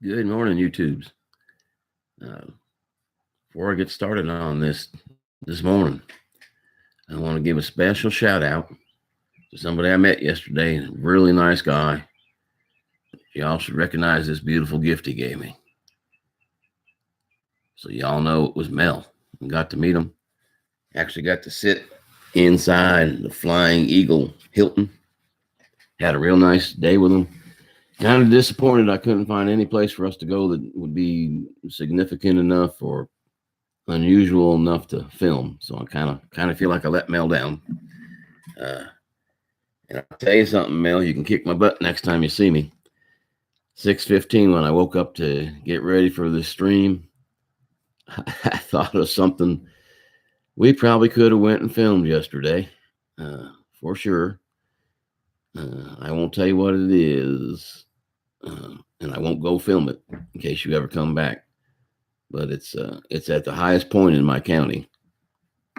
Good morning, YouTubes. Uh, Before I get started on this morning, I want to give a special shout out to somebody I met yesterday. A really nice guy. Y'all should recognize this beautiful gift he gave me. So y'all know it was Mel. I got to meet him. Actually got to sit inside the Flying Eagle Hilton. Had a real nice day with him. Kind of disappointed I couldn't find any place for us to go that would be significant enough or unusual enough to film. So I kind of feel like I let Mel down. And I'll tell you something, Mel, you can kick my butt next time you see me. 6:15 when I woke up to get ready for the stream, I thought of something we probably could have went and filmed yesterday, for sure. I won't tell you what it is, and I won't go film it in case you ever come back. But it's at the highest point in my county,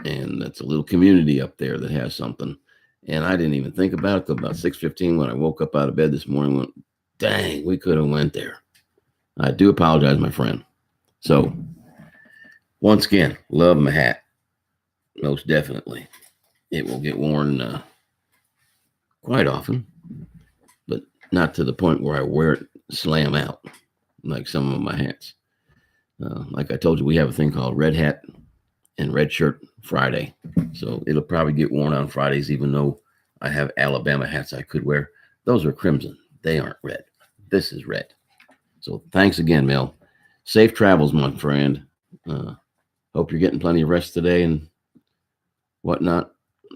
and that's a little community up there that has something. And I didn't even think about it till about 6:15 when I woke up out of bed this morning. Went, dang, we could have went there. I do apologize, my friend. So once again, love my hat, most definitely. It will get worn quite often, but not to the point where I wear it slam out like some of my hats. Like I told you, we have a thing called Red Hat and Red Shirt Friday. So it'll probably get worn on Fridays, even though I have Alabama hats I could wear. Those are crimson. They aren't red. This is red. So thanks again, Mel. Safe travels, my friend. Hope you're getting plenty of rest today and whatnot,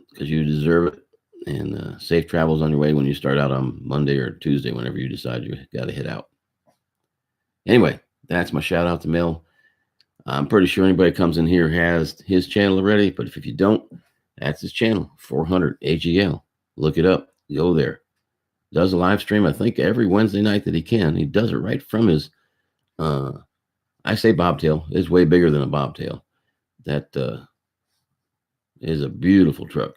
because you deserve it. And safe travels on your way when you start out on Monday or Tuesday, whenever you decide you got to hit out. Anyway, that's my shout out to Mel. I'm pretty sure anybody comes in here has his channel already, but if you don't, that's his channel, 400 AGL. Look it up. Go there. Does a live stream, I think, every Wednesday night that he can. He does it right from his, I say bobtail. It's way bigger than a bobtail. That is a beautiful truck.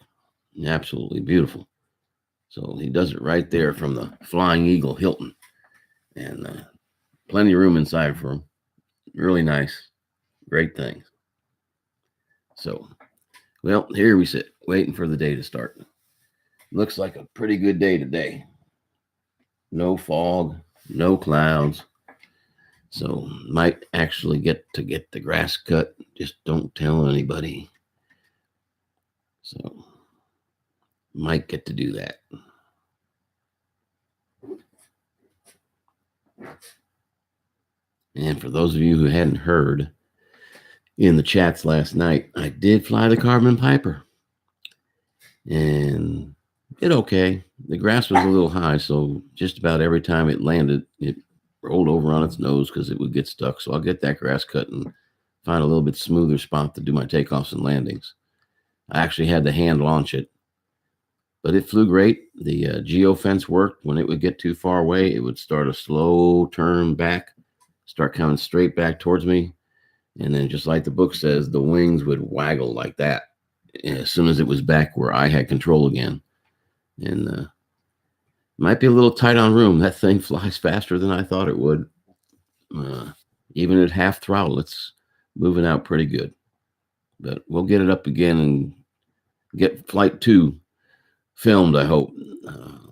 Absolutely beautiful. So he does it right there from the Flying Eagle Hilton. And plenty of room inside for him. Really nice. Great things. So, well, here we sit, waiting for the day to start. Looks like a pretty good day today. No fog, no clouds. So, might actually get the grass cut. Just don't tell anybody. So, might get to do that. And for those of you who hadn't heard, in the chats last night, I did fly the Carbon Piper. And did okay. The grass was a little high, so just about every time it landed, it rolled over on its nose because it would get stuck. So I'll get that grass cut and find a little bit smoother spot to do my takeoffs and landings. I actually had to hand launch it, but it flew great. The geofence worked. When it would get too far away, it would start a slow turn back, start coming straight back towards me. And then just like the book says, the wings would waggle like that as soon as it was back where I had control again. And might be a little tight on room. That thing flies faster than I thought it would. Even at half throttle, it's moving out pretty good. But we'll get it up again and get flight 2 filmed, I hope.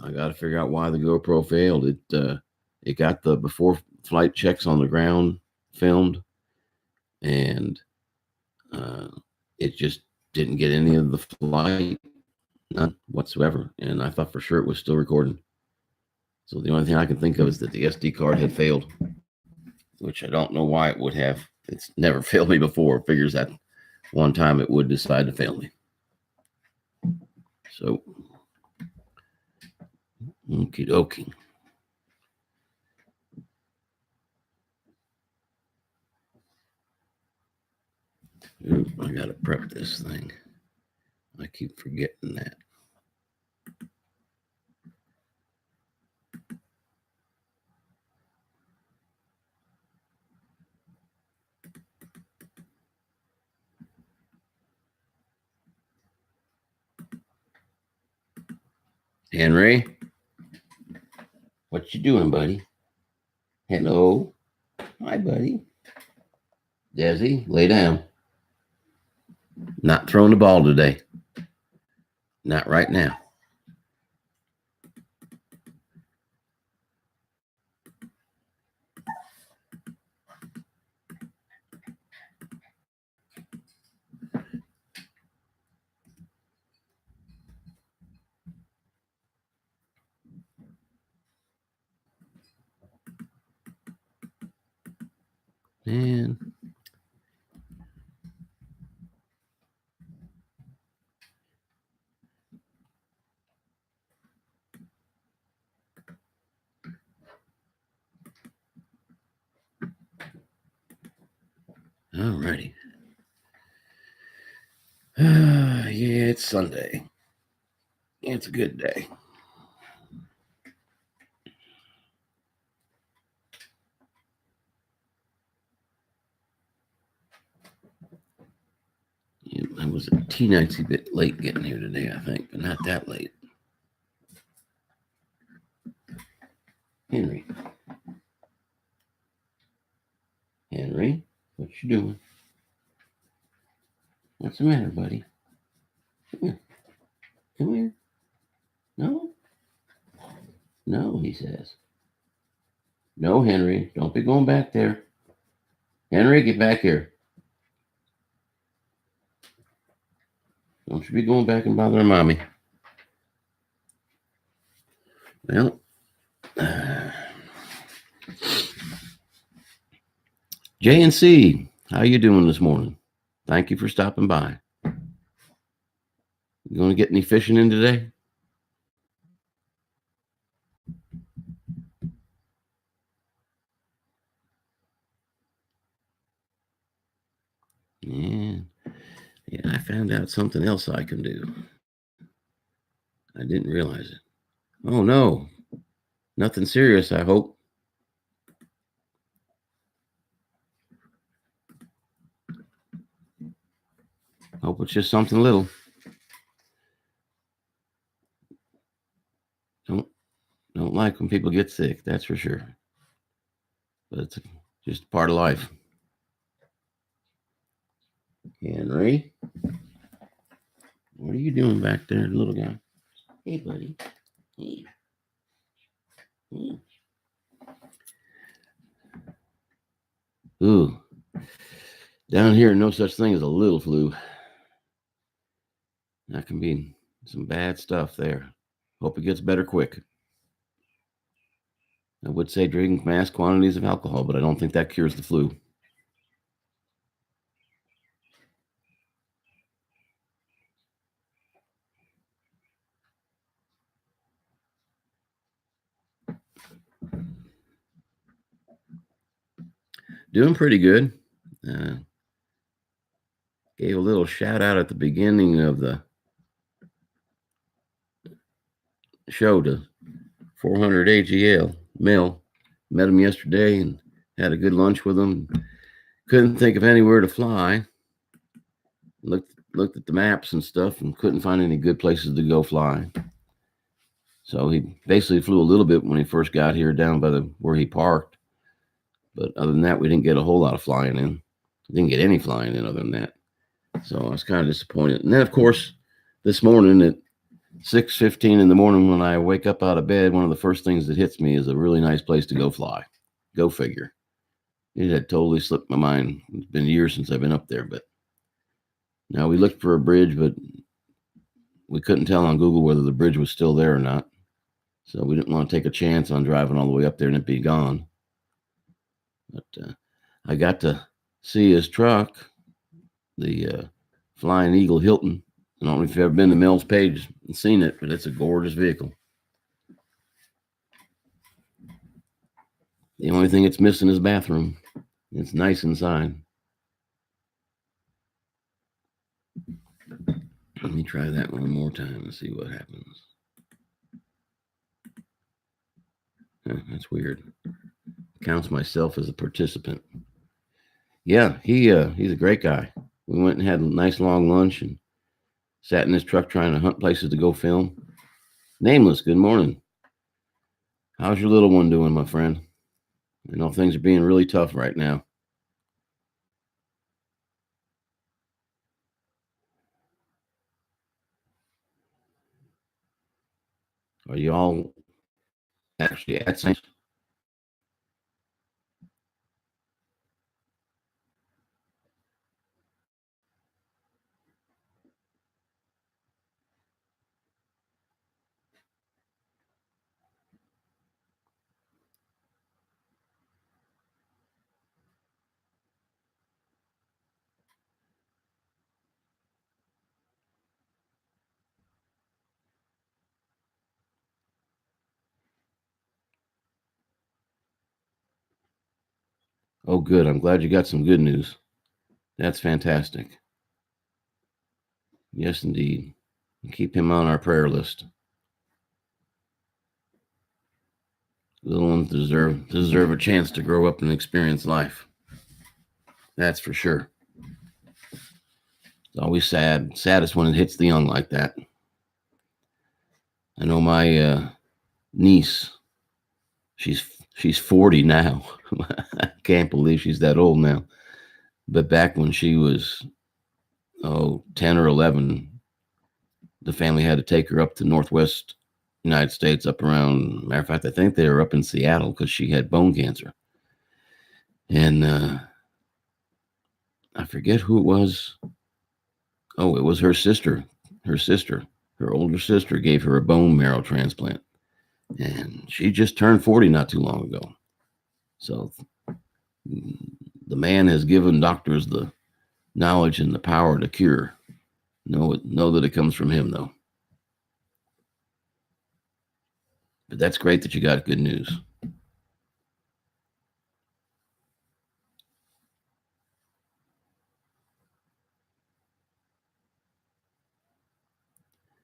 I got to figure out why the GoPro failed. It got the before flight checks on the ground filmed, and it just didn't get any of the flight, none whatsoever. And I thought for sure it was still recording. So the only thing I can think of is that the SD card had failed, which I don't know why it would have. It's never failed me before. It figures that one time it would decide to fail me. So, okie dokie. Ooh, I gotta prep this thing. I keep forgetting that. Henry, what you doing, buddy? Hello. Hi, buddy. Desi, lay down. Not throwing the ball today. Not right now. Man. All righty. Yeah, it's Sunday. It's a good day. Yeah, I was a teensy bit late getting here today, I think, but not that late. Henry, what you doing? What's the matter, buddy? Come here. Come here. No? No, he says. No, Henry, don't be going back there. Henry, get back here. Don't you be going back and bothering Mommy. Well, J&C, how you doing this morning? Thank you for stopping by. You going to get any fishing in today? Yeah, I found out something else I can do. I didn't realize it. Oh, no. Nothing serious, I hope. Hope it's just something little. Don't like when people get sick, that's for sure. But it's just part of life. Henry, what are you doing back there, little guy? Hey, buddy. Hey. Ooh. Down here, no such thing as a little flu. That can be some bad stuff there. Hope it gets better quick. I would say drink mass quantities of alcohol, but I don't think that cures the flu. Doing pretty good. Gave a little shout out at the beginning of the show to 400 AGL Mill. Met him yesterday and had a good lunch with him. Couldn't think of anywhere to fly. Looked at the maps and stuff and couldn't find any good places to go fly. So he basically flew a little bit when he first got here down by where he parked. But other than that, we didn't get a whole lot of flying in. Didn't get any flying in other than that. So I was kind of disappointed. And then, of course, this morning at 6:15 in the morning when I wake up out of bed, one of the first things that hits me is a really nice place to go fly. Go figure. It had totally slipped my mind. It's been years since I've been up there, but now we looked for a bridge, but we couldn't tell on Google whether the bridge was still there or not. So we didn't want to take a chance on driving all the way up there and it be gone. But I got to see his truck, the Flying Eagle Hilton. I don't know if you've ever been to Mel's page and seen it, but it's a gorgeous vehicle. The only thing it's missing is bathroom. It's nice inside. Let me try that one more time and see what happens. That's weird. Counts myself as a participant. Yeah, he's a great guy. We went and had a nice long lunch and sat in his truck trying to hunt places to go film. Nameless, good morning. How's your little one doing, my friend? I know things are being really tough right now. Are you all actually at St. Oh, good. I'm glad you got some good news. That's fantastic. Yes, indeed. Keep him on our prayer list. Little ones deserve a chance to grow up and experience life. That's for sure. It's always saddest when it hits the young like that. I know my niece. She's she's 40 now. I can't believe she's that old now. But back when she was 10 or 11, the family had to take her up to Northwest United States, up around. Matter of fact, I think they were up in Seattle because she had bone cancer. And I forget who it was. Oh, it was her sister. Her older sister gave her a bone marrow transplant. And she just turned 40 not too long ago. So the man has given doctors the knowledge and the power to cure. Know that it comes from him, though. But that's great that you got good news.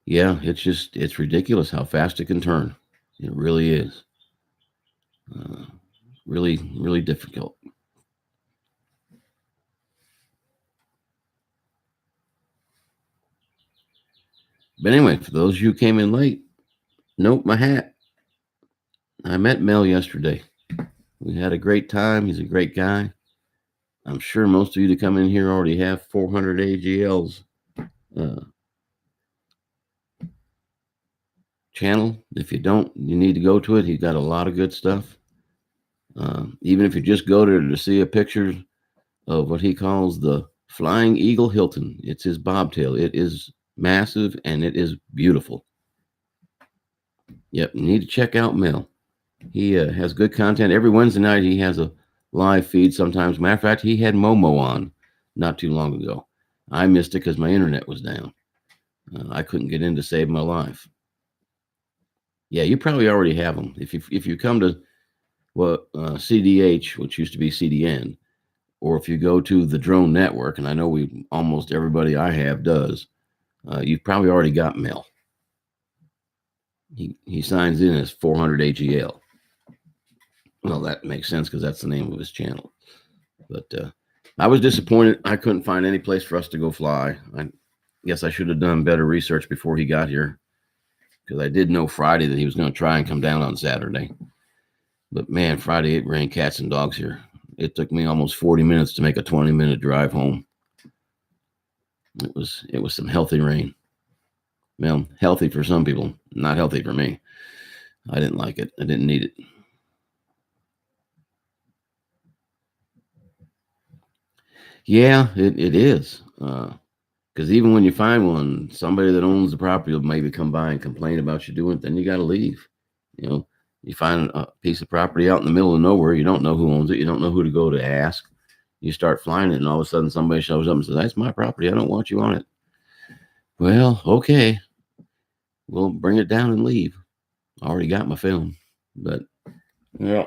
Yeah, it's ridiculous how fast it can turn. It really is. Uh, really, really difficult. But anyway, for those of you who came in late, nope, my hat. I met Mel yesterday. We had a great time. He's a great guy. I'm sure most of you that come in here already have 400 AGLs uh, channel. If you don't, you need to go to it. He's got a lot of good stuff. Even if you just go there to see a picture of what he calls the Flying Eagle Hilton, it's his bobtail. It is massive and it is beautiful. Yep, you need to check out Mel. He has good content. Every Wednesday night, he has a live feed sometimes. Matter of fact, he had Momo on not too long ago. I missed it because my internet was down. I couldn't get in to save my life. Yeah, you probably already have them. If you come to CDH, which used to be CDN, or if you go to the Drone Network, and I know we almost everybody I have does, you've probably already got Mel. He signs in as 400 AGL. Well, that makes sense because that's the name of his channel. But I was disappointed. I couldn't find any place for us to go fly. I guess I should have done better research before he got here because I did know Friday that he was going to try and come down on Saturday. But man, Friday it rained cats and dogs here. It took me almost 40 minutes to make a 20-minute drive home. It was some healthy rain. Well, healthy for some people, not healthy for me. I didn't like it. I didn't need it. Yeah, it is. Because even when you find one, somebody that owns the property will maybe come by and complain about you doing it. Then you got to leave. You know, you find a piece of property out in the middle of nowhere. You don't know who owns it. You don't know who to go to ask. You start flying it, and all of a sudden somebody shows up and says, "That's my property. I don't want you on it." Well, okay, we'll bring it down and leave. I already got my film, but yeah.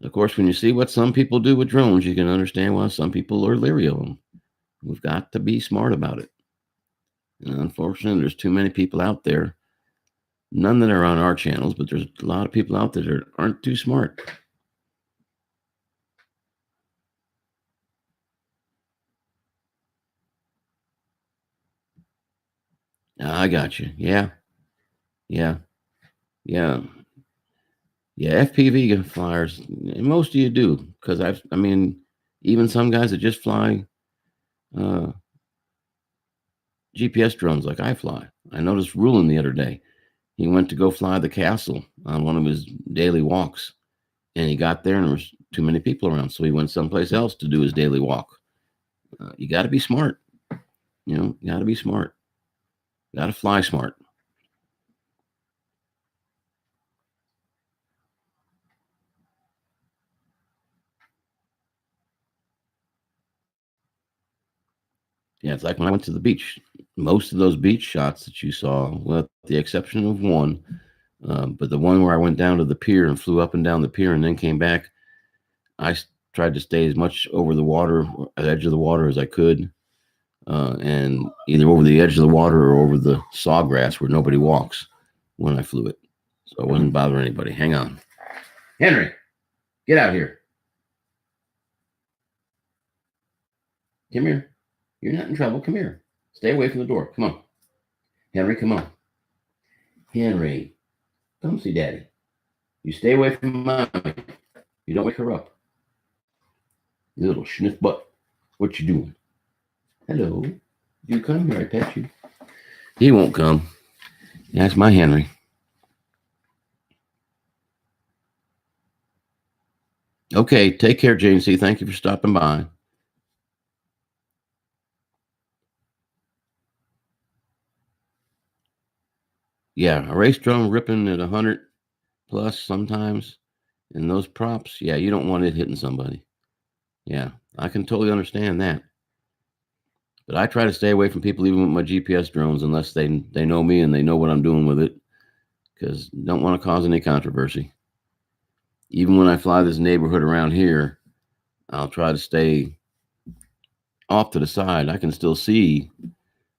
Of course, when you see what some people do with drones, you can understand why some people are leery of them. We've got to be smart about it. And unfortunately, there's too many people out there. None that are on our channels, but there's a lot of people out there that aren't too smart. I got you. Yeah, yeah, yeah. Yeah, FPV flyers, most of you do, because I mean, even some guys that just fly uh, GPS drones like I fly. I noticed Rulin the other day. He went to go fly the castle on one of his daily walks, and he got there and there was too many people around, so he went someplace else to do his daily walk. You got to be smart. You got to be smart. You got to fly smart. Yeah, it's like when I went to the beach. Most of those beach shots that you saw, with the exception of one, but the one where I went down to the pier and flew up and down the pier and then came back, I tried to stay as much over the water, at the edge of the water as I could, and either over the edge of the water or over the sawgrass where nobody walks when I flew it. So I wasn't bothering anybody. Hang on. Henry, get out here. Come here. You're not in trouble. Come here. Stay away from the door. Come on. Henry, come on. Henry, come see Daddy. You stay away from Mommy. You don't wake her up. You little sniff butt. What you doing? Hello. You come here. I pet you. He won't come. That's my Henry. Okay, take care, Jane C. Thank you for stopping by. Yeah, a race drone ripping at 100 plus sometimes, and those props, yeah, you don't want it hitting somebody. Yeah, I can totally understand that. But I try to stay away from people even with my GPS drones unless they know me and they know what I'm doing with it, because don't want to cause any controversy. Even when I fly this neighborhood around here, I'll try to stay off to the side. I can still see,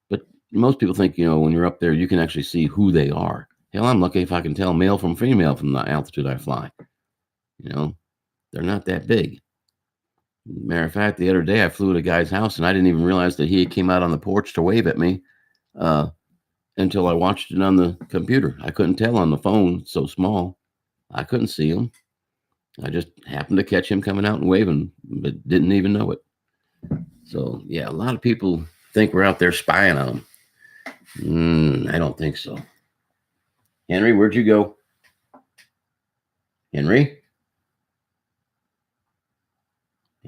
but most people think, when you're up there, you can actually see who they are. Hell, I'm lucky if I can tell male from female from the altitude I fly. They're not that big. Matter of fact, the other day I flew at a guy's house and I didn't even realize that he came out on the porch to wave at me until I watched it on the computer. I couldn't tell on the phone, so small. I couldn't see him. I just happened to catch him coming out and waving, but didn't even know it. So, yeah, a lot of people think we're out there spying on them. I don't think so. Henry, where'd you go? Henry?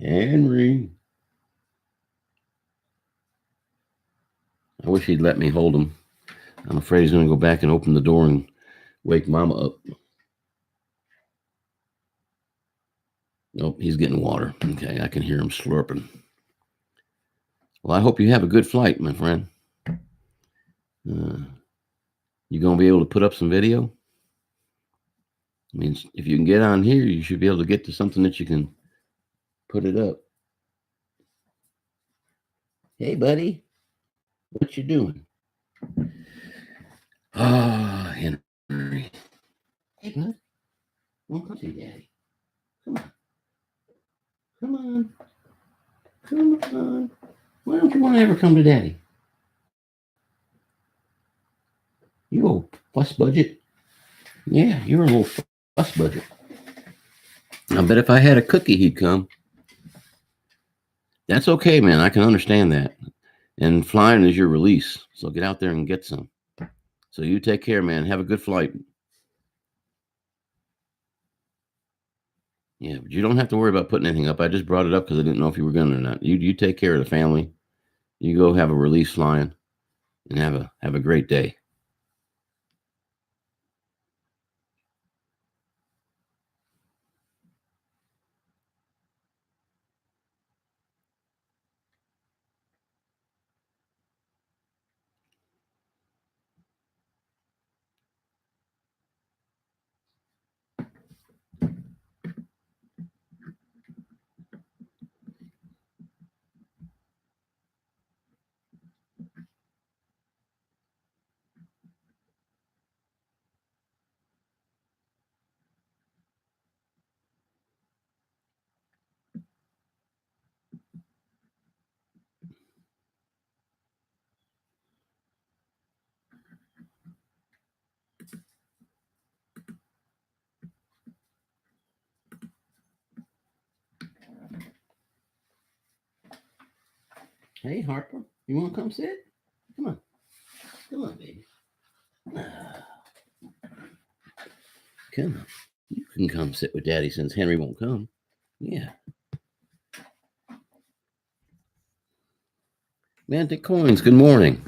Henry. I wish he'd let me hold him. I'm afraid he's going to go back and open the door and wake Mama up. Nope, he's getting water. Okay, I can hear him slurping. Well, I hope you have a good flight, my friend. You going to be able to put up some video? I mean, if you can get on here, you should be able to get to something that you can put it up. Hey, buddy. What you doing? Ah, Henry. Hey, bud. Come see Daddy. Come on. Come on. Come on. Why don't you want to ever come to Daddy? You old fuss budget. Yeah, you're a little fuss budget. I bet if I had a cookie, he'd come. That's okay, man. I can understand that. And flying is your release. So get out there and get some. So you take care, man. Have a good flight. Yeah, but you don't have to worry about putting anything up. I just brought it up because I didn't know if you were going to or not. You take care of the family. You go have a release flying and have a great day. Hey, Harper, you want to come sit? Come on. Come on, baby. Ah, come on. You can come sit with Daddy since Henry won't come. Yeah. Mantic Coins, good morning.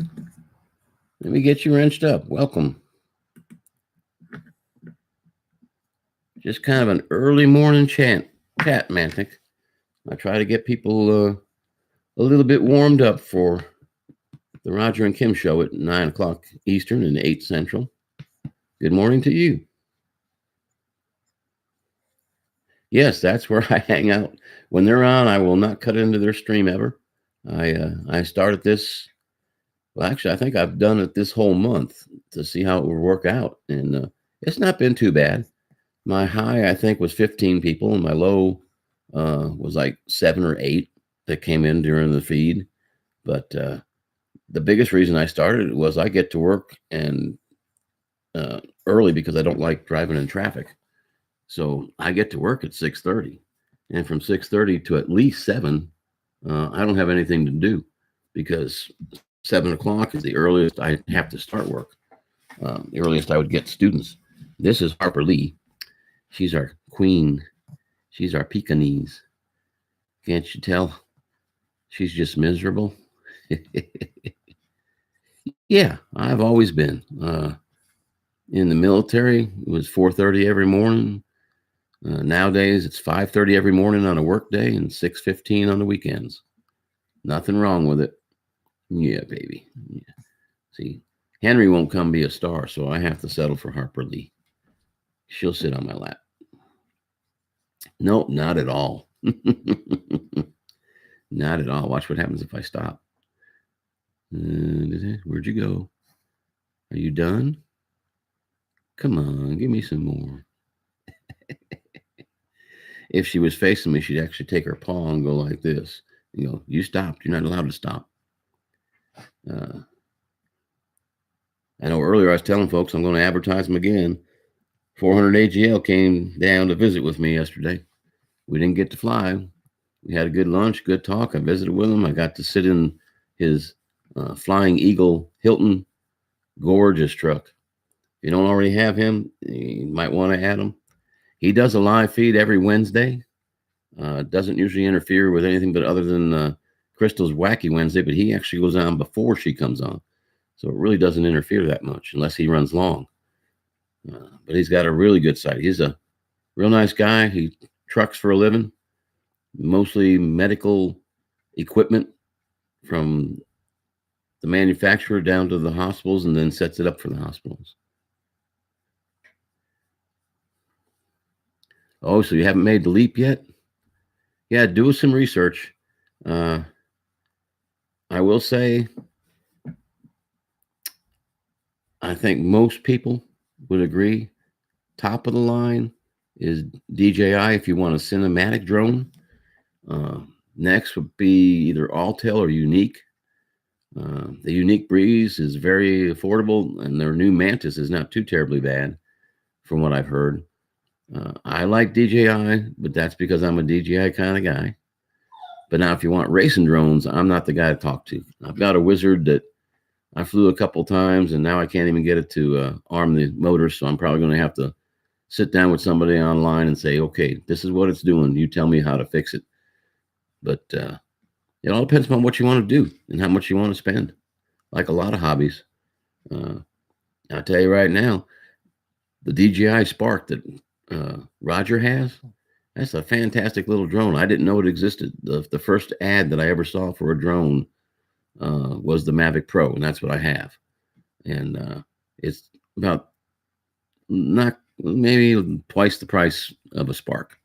Let me get you wrenched up. Welcome. Just kind of an early morning chat, Mantic. I try to get people a little bit warmed up for the Roger and Kim show at 9 o'clock Eastern and 8 Central. Good morning to you. Yes, that's where I hang out. When they're on, I will not cut into their stream ever. I started this. Well, actually, I think I've done it this whole month to see how it would work out, and it's not been too bad. My high, I think, was 15 people, and my low was like 7 or 8 that came in during the feed. But the biggest reason I started was I get to work and early because I don't like driving in traffic. So I get to work at 6:30, and from 6:30 to at least 7, I don't have anything to do because 7 o'clock is the earliest I have to start work. The earliest I would get students. This is Harper Lee. She's our queen. She's our Pekingese. Can't you tell? She's just miserable. Yeah, I've always been. In the military, it was 4:30 every morning. Nowadays, it's 5:30 every morning on a work day and 6:15 on the weekends. Nothing wrong with it. Yeah, baby. Yeah. See, Henry won't come be a star, so I have to settle for Harper Lee. She'll sit on my lap. Nope, not at all. Not at all. Watch what happens if I stop. Where'd you go? Are you done? Come on, give me some more. If she was facing me, she'd actually take her paw and go like this. You know, you stopped. You're not allowed to stop. I know earlier I was telling folks I'm going to advertise them again. 400 AGL came down to visit with me yesterday. We didn't get to fly. We had a good lunch, good talk. I visited with him. I got to sit in his Flying Eagle Hilton gorgeous truck. If you don't already have him, you might want to add him. He does a live feed every Wednesday. Doesn't usually interfere with anything but other than Crystal's Wacky Wednesday, but he actually goes on before she comes on. So it really doesn't interfere that much unless he runs long. But he's got a really good site. He's a real nice guy. He trucks for a living, mostly medical equipment from the manufacturer down to the hospitals and then sets it up for the hospitals. Oh, so you haven't made the leap yet? Yeah, do some research. I will say, I think most people would agree. Top of the line is DJI if you want a cinematic drone. Next would be either Alltel or Unique. The Unique Breeze is very affordable, and their new Mantis is not too terribly bad, from what I've heard. I like DJI, but that's because I'm a DJI kind of guy. But now, if you want racing drones, I'm not the guy to talk to. I've got a Wizard that I flew a couple times, and now I can't even get it to arm the motor, so I'm probably going to have to sit down with somebody online and say, okay, this is what it's doing. You tell me how to fix it. But it all depends on what you want to do and how much you want to spend, like a lot of hobbies. I'll tell you right now, the DJI Spark that Roger has, that's a fantastic little drone. I didn't know it existed. The first ad that I ever saw for a drone was the Mavic Pro, and that's what I have. And it's about not maybe twice the price of a Spark.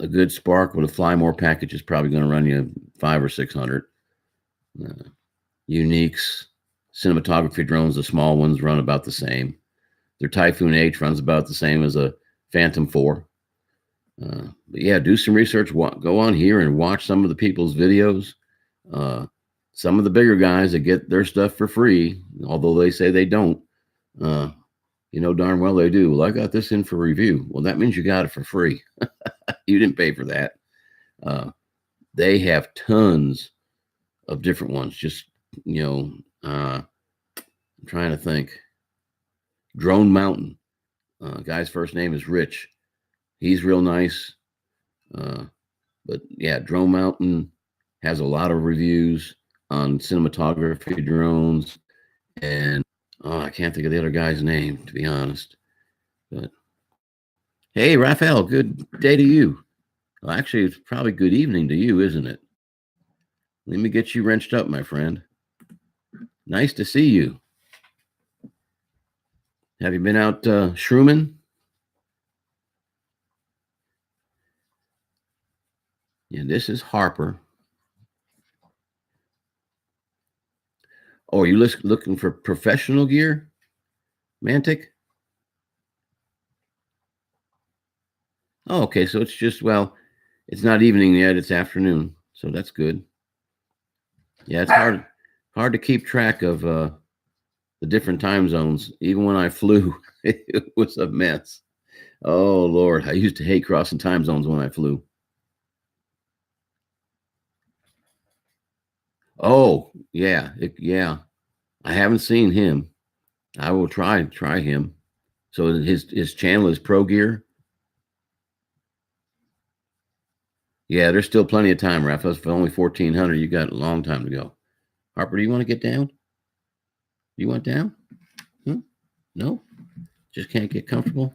A good Spark with a Fly More package is probably going to run you $500 or $600. Unique's cinematography drones, the small ones, run about the same. Their Typhoon H runs about the same as a Phantom 4. But yeah, do some research. Go on here and watch some of the people's videos. Some of the bigger guys that get their stuff for free, although they say they don't, you know darn well they do. Well, I got this in for review. Well, that means you got it for free. You didn't pay for that. they have tons of different ones. Just, I'm trying to think. Drone Mountain. Guy's first name is Rich. He's real nice. But yeah, Drone Mountain has a lot of reviews on cinematography drones. And I can't think of the other guy's name, to be honest. But hey, Raphael, good day to you. Well, actually, it's probably good evening to you, isn't it? Let me get you wrenched up, my friend. Nice to see you. Have you been out shrooming? Yeah, this is Harper. Oh, are you looking for professional gear, Mantic? Oh, okay. So it's just, well, it's not evening yet. It's afternoon. So that's good. Yeah, it's hard to keep track of the different time zones. Even when I flew, it was a mess. Oh Lord, I used to hate crossing time zones when I flew. Oh yeah, yeah. I haven't seen him. I will try him. So his channel is Pro Gear. Yeah, there's still plenty of time, Raph. For only 1,400, you got a long time to go. Harper, do you want to get down? You want down? Hmm? No, just can't get comfortable.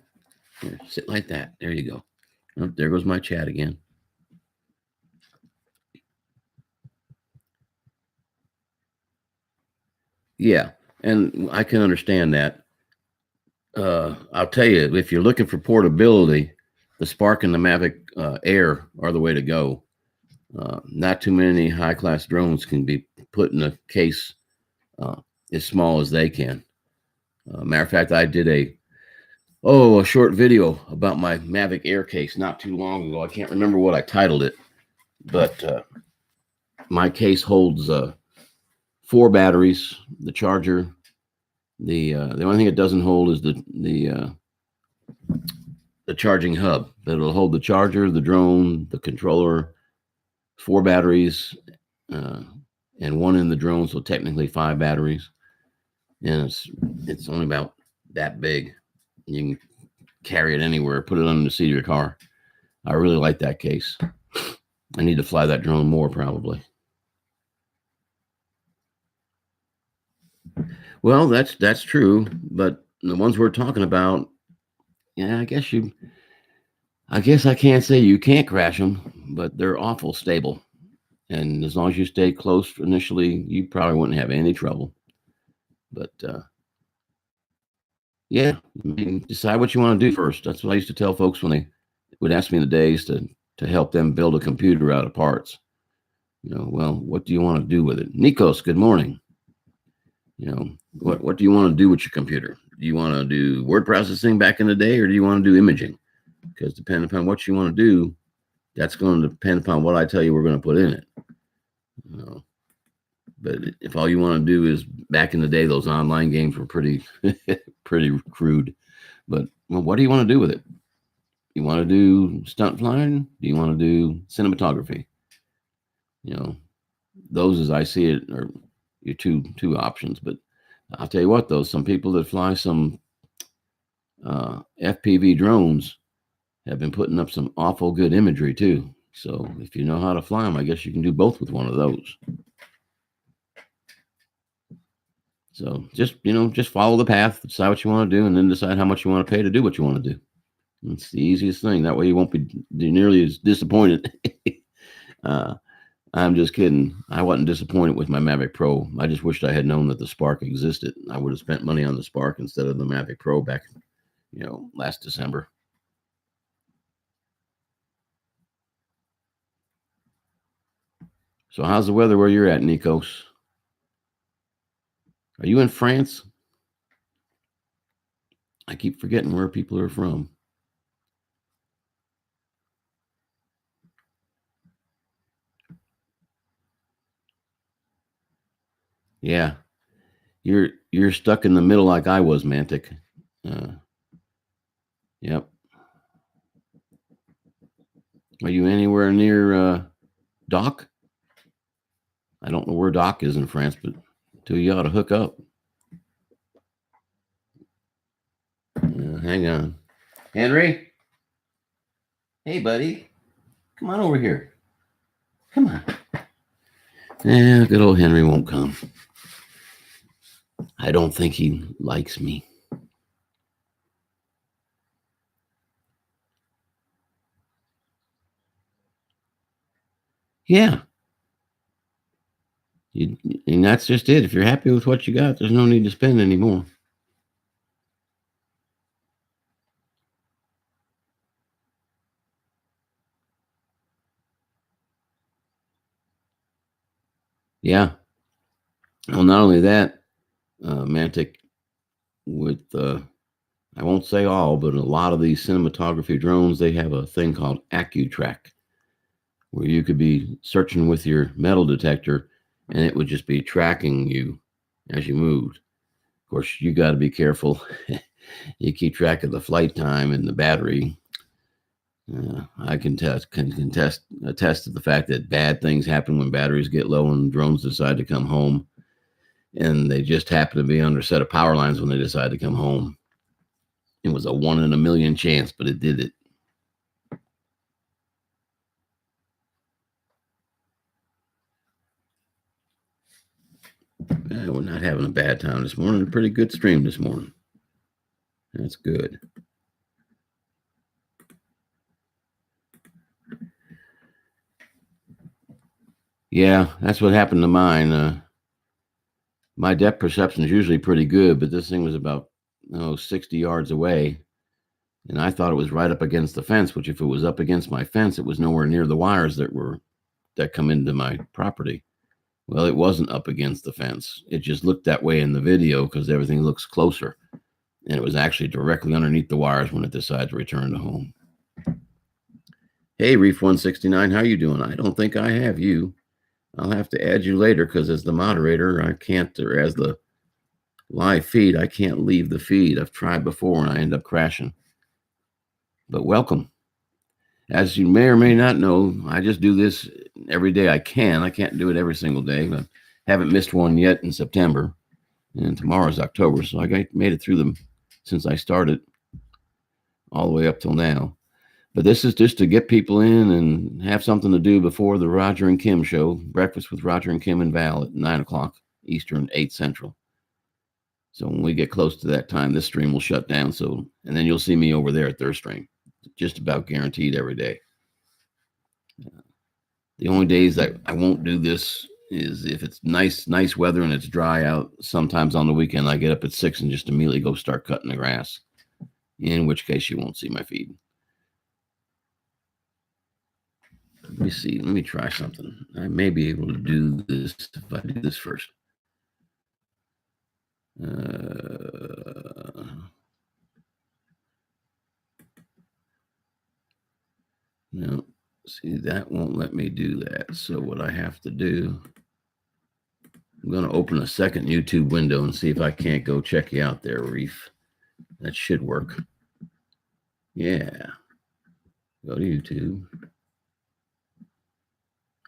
Here, sit like that. There you go. Oh, there goes my chat again. Yeah, and I can understand that. I'll tell you, if you're looking for portability, the Spark and the Mavic Air are the way to go. Not too many high class drones can be put in a case uh, as small as they can. Matter of fact, I did a short video about my Mavic Air case not too long ago. I can't remember what I titled it, but my case holds 4 batteries, the charger. The only thing it doesn't hold is the charging hub. But it'll hold the charger, the drone, the controller, 4 batteries, uh, and one in the drone. So technically 5 batteries, and it's only about that big. You can carry it anywhere, put it under the seat of your car. I really like that case. I need to fly that drone more, probably. Well, that's true, but the ones we're talking about, yeah, I guess I can't say you can't crash them, but they're awful stable. And as long as you stay close initially, you probably wouldn't have any trouble. But yeah, decide what you want to do first. That's what I used to tell folks when they would ask me in the days to help them build a computer out of parts. Well, what do you want to do with it? Nikos, good morning. What do you want to do with your computer? Do you want to do word processing back in the day, or do you want to do imaging? Because depending upon what you want to do, that's going to depend upon what I tell you we're going to put in it. But if all you want to do is, back in the day, those online games were pretty pretty crude. But well, what do you want to do with it? You want to do stunt flying? Do you want to do cinematography? Those, as I see it, are your two options. But I'll tell you what, though, some people that fly some FPV drones have been putting up some awful good imagery too. So if you know how to fly them, I guess you can do both with one of those. So just follow the path, decide what you want to do, and then decide how much you want to pay to do what you want to do. It's the easiest thing. That way you won't be nearly as disappointed. I'm just kidding. I wasn't disappointed with my Mavic Pro. I just wished I had known that the Spark existed. I would have spent money on the Spark instead of the Mavic Pro back, last December. So how's the weather where you're at, Nikos? Are you in France? I keep forgetting where people are from. Yeah, you're stuck in the middle like I was, Mantic. Yep. Are you anywhere near Doc? I don't know where Doc is in France, but two of you ought to hook up. Hang on. Henry? Hey, buddy. Come on over here. Come on. Yeah, good old Henry won't come. I don't think he likes me. Yeah. And that's just it. If you're happy with what you got, there's no need to spend anymore. Yeah. Well, not only that, Mantic, with I won't say all, but a lot of these cinematography drones, they have a thing called AccuTrack, where you could be searching with your metal detector and it would just be tracking you as you moved. Of course, you got to be careful. You keep track of the flight time and the battery. I can attest to the fact that bad things happen when batteries get low and drones decide to come home, and they just happen to be under a set of power lines when they decide to come home. It was a 1 in a million chance, but it did it. We're not having a bad time this morning. A pretty good stream this morning. That's good. Yeah, that's what happened to mine. My depth perception is usually pretty good, but this thing was about 60 yards away, and I thought it was right up against the fence, which if it was up against my fence, it was nowhere near the wires that come into my property. Well, it wasn't up against the fence. It just looked that way in the video because everything looks closer, and it was actually directly underneath the wires when it decided to return to home. Hey, Reef 169, how you doing? I don't think I have you. I'll have to add you later because as the moderator, I can't, or as the live feed, I can't leave the feed. I've tried before and I end up crashing. But welcome. As you may or may not know, I just do this every day I can. I can't do it every single day, but haven't missed one yet in September. And tomorrow's October, so I made it through them since I started all the way up till now. But this is just to get people in and have something to do before the Roger and Kim show, Breakfast with Roger and Kim and Val at 9 o'clock Eastern, 8 Central. So when we get close to that time, this stream will shut down. And then you'll see me over there at their stream, just about guaranteed every day. The only days that I won't do this is if it's nice weather and it's dry out. Sometimes on the weekend, I get up at 6 and just immediately go start cutting the grass, in which case you won't see my feed. Let me see. Let me try something. I may be able to do this if I do this first. No, see, that won't let me do that. So what I have to do, I'm going to open a second YouTube window and see if I can't go check you out there, Reef. That should work. Yeah. Go to YouTube.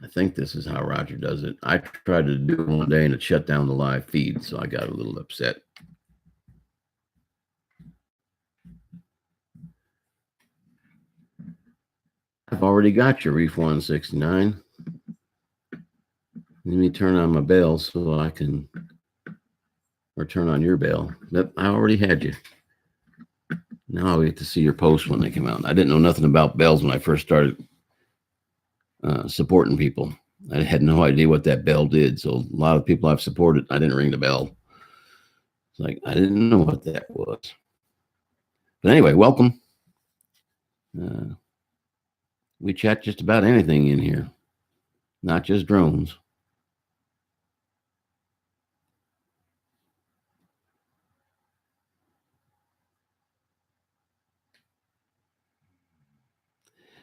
I think this is how Roger does it. I tried to do it one day and it shut down the live feed, so I got a little upset. I've already got your Reef 169. Let me turn on my bell so I can, or turn on your bell. Yep, I already had you. Now I'll get to see your posts when they come out. I didn't know nothing about bells when I first started supporting people. I had no idea what that bell did. So a lot of people I've supported, I didn't ring the bell. It's like, I didn't know what that was. But anyway, welcome. We chat just about anything in here, not just drones.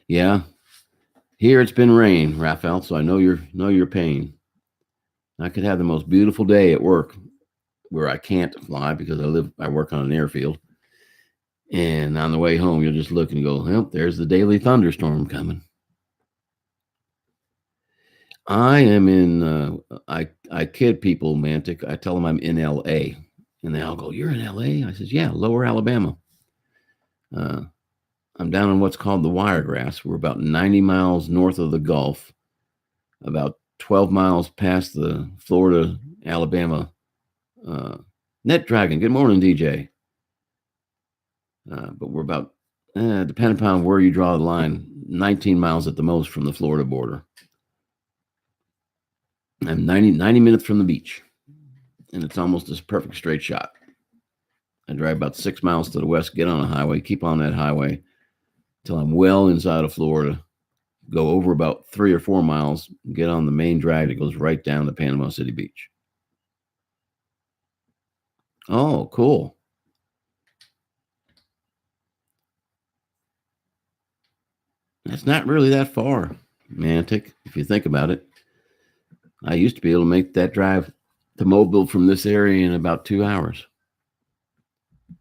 Yeah. Here it's been rain, Raphael, so I know your pain. I could have the most beautiful day at work where I can't fly because I work on an airfield. And on the way home, you'll just look and go, well, there's the daily thunderstorm coming. I am in. I kid people, Mantic. I tell them I'm in L.A. and they all go, "You're in L.A.?" I says, "Yeah, Lower Alabama. Uh, I'm down in what's called the Wiregrass. We're about 90 miles north of the Gulf, about 12 miles past the Florida Alabama uh, Net Dragon. Good morning, DJ. But we're about, depending upon where you draw the line, 19 miles at the most from the Florida border. I'm 90 minutes from the beach, and it's almost this perfect straight shot. I drive about 6 miles to the west, get on a highway, keep on that highway till I'm well inside of Florida, go over about 3 or 4 miles, get on the main drag that goes right down to Panama City Beach. Oh, cool. That's not really that far, Mantic, if you think about it. I used to be able to make that drive to Mobile from this area in about 2 hours.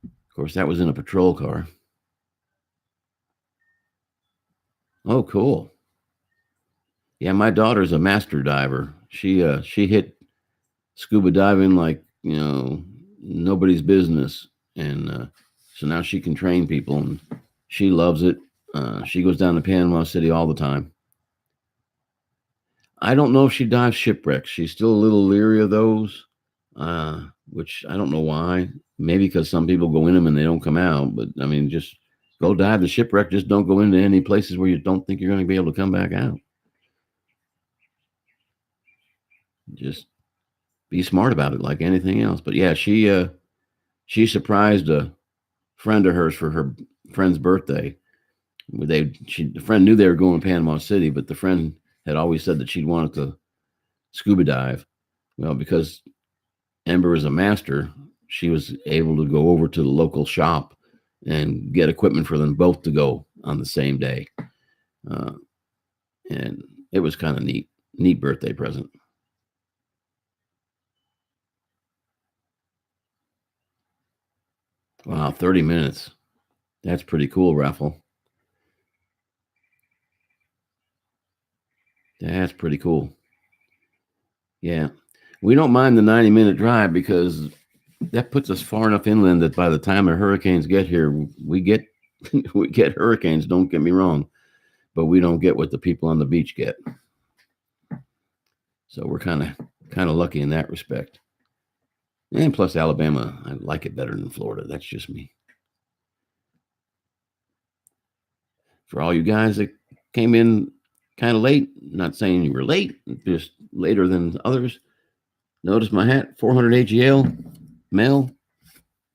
Of course, that was in a patrol car. Oh, cool. Yeah, my daughter's a master diver. She hit scuba diving like, nobody's business, and so now she can train people, and she loves it. She goes down to Panama City all the time. I don't know if she dives shipwrecks. She's still a little leery of those, which I don't know why. Maybe because some people go in them and they don't come out. But I mean, just go dive the shipwreck. Just don't go into any places where you don't think you're going to be able to come back out. Just be smart about it, like anything else. But yeah, she surprised a friend of hers for her friend's birthday. The friend knew they were going to Panama City, but the friend had always said that she'd wanted to scuba dive. Well, because Ember is a master, she was able to go over to the local shop and get equipment for them both to go on the same day. And it was kind of neat birthday present. Wow, 30 minutes. That's pretty cool, Raffle. That's pretty cool. Yeah. We don't mind the 90-minute drive because that puts us far enough inland that by the time the hurricanes get here, we get we get hurricanes, don't get me wrong, but we don't get what the people on the beach get. So we're kind of lucky in that respect. And plus Alabama, I like it better than Florida. That's just me. For all you guys that came in kind of late, not saying you were late, just later than others. Notice my hat, 400 AGL, Mel.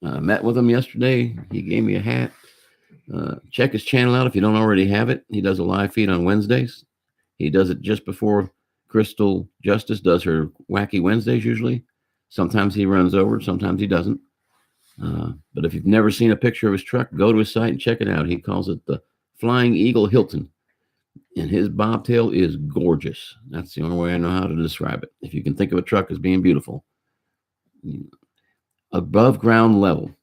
Met with him yesterday. He gave me a hat. Check his channel out if you don't already have it. He does a live feed on Wednesdays. He does it just before Crystal Justice does her Wacky Wednesdays usually. Sometimes he runs over, sometimes he doesn't. But if you've never seen a picture of his truck, go to his site and check it out. He calls it the Flying Eagle Hilton. And his bobtail is gorgeous. That's the only way I know how to describe it. If you can think of a truck as being beautiful. Above ground level,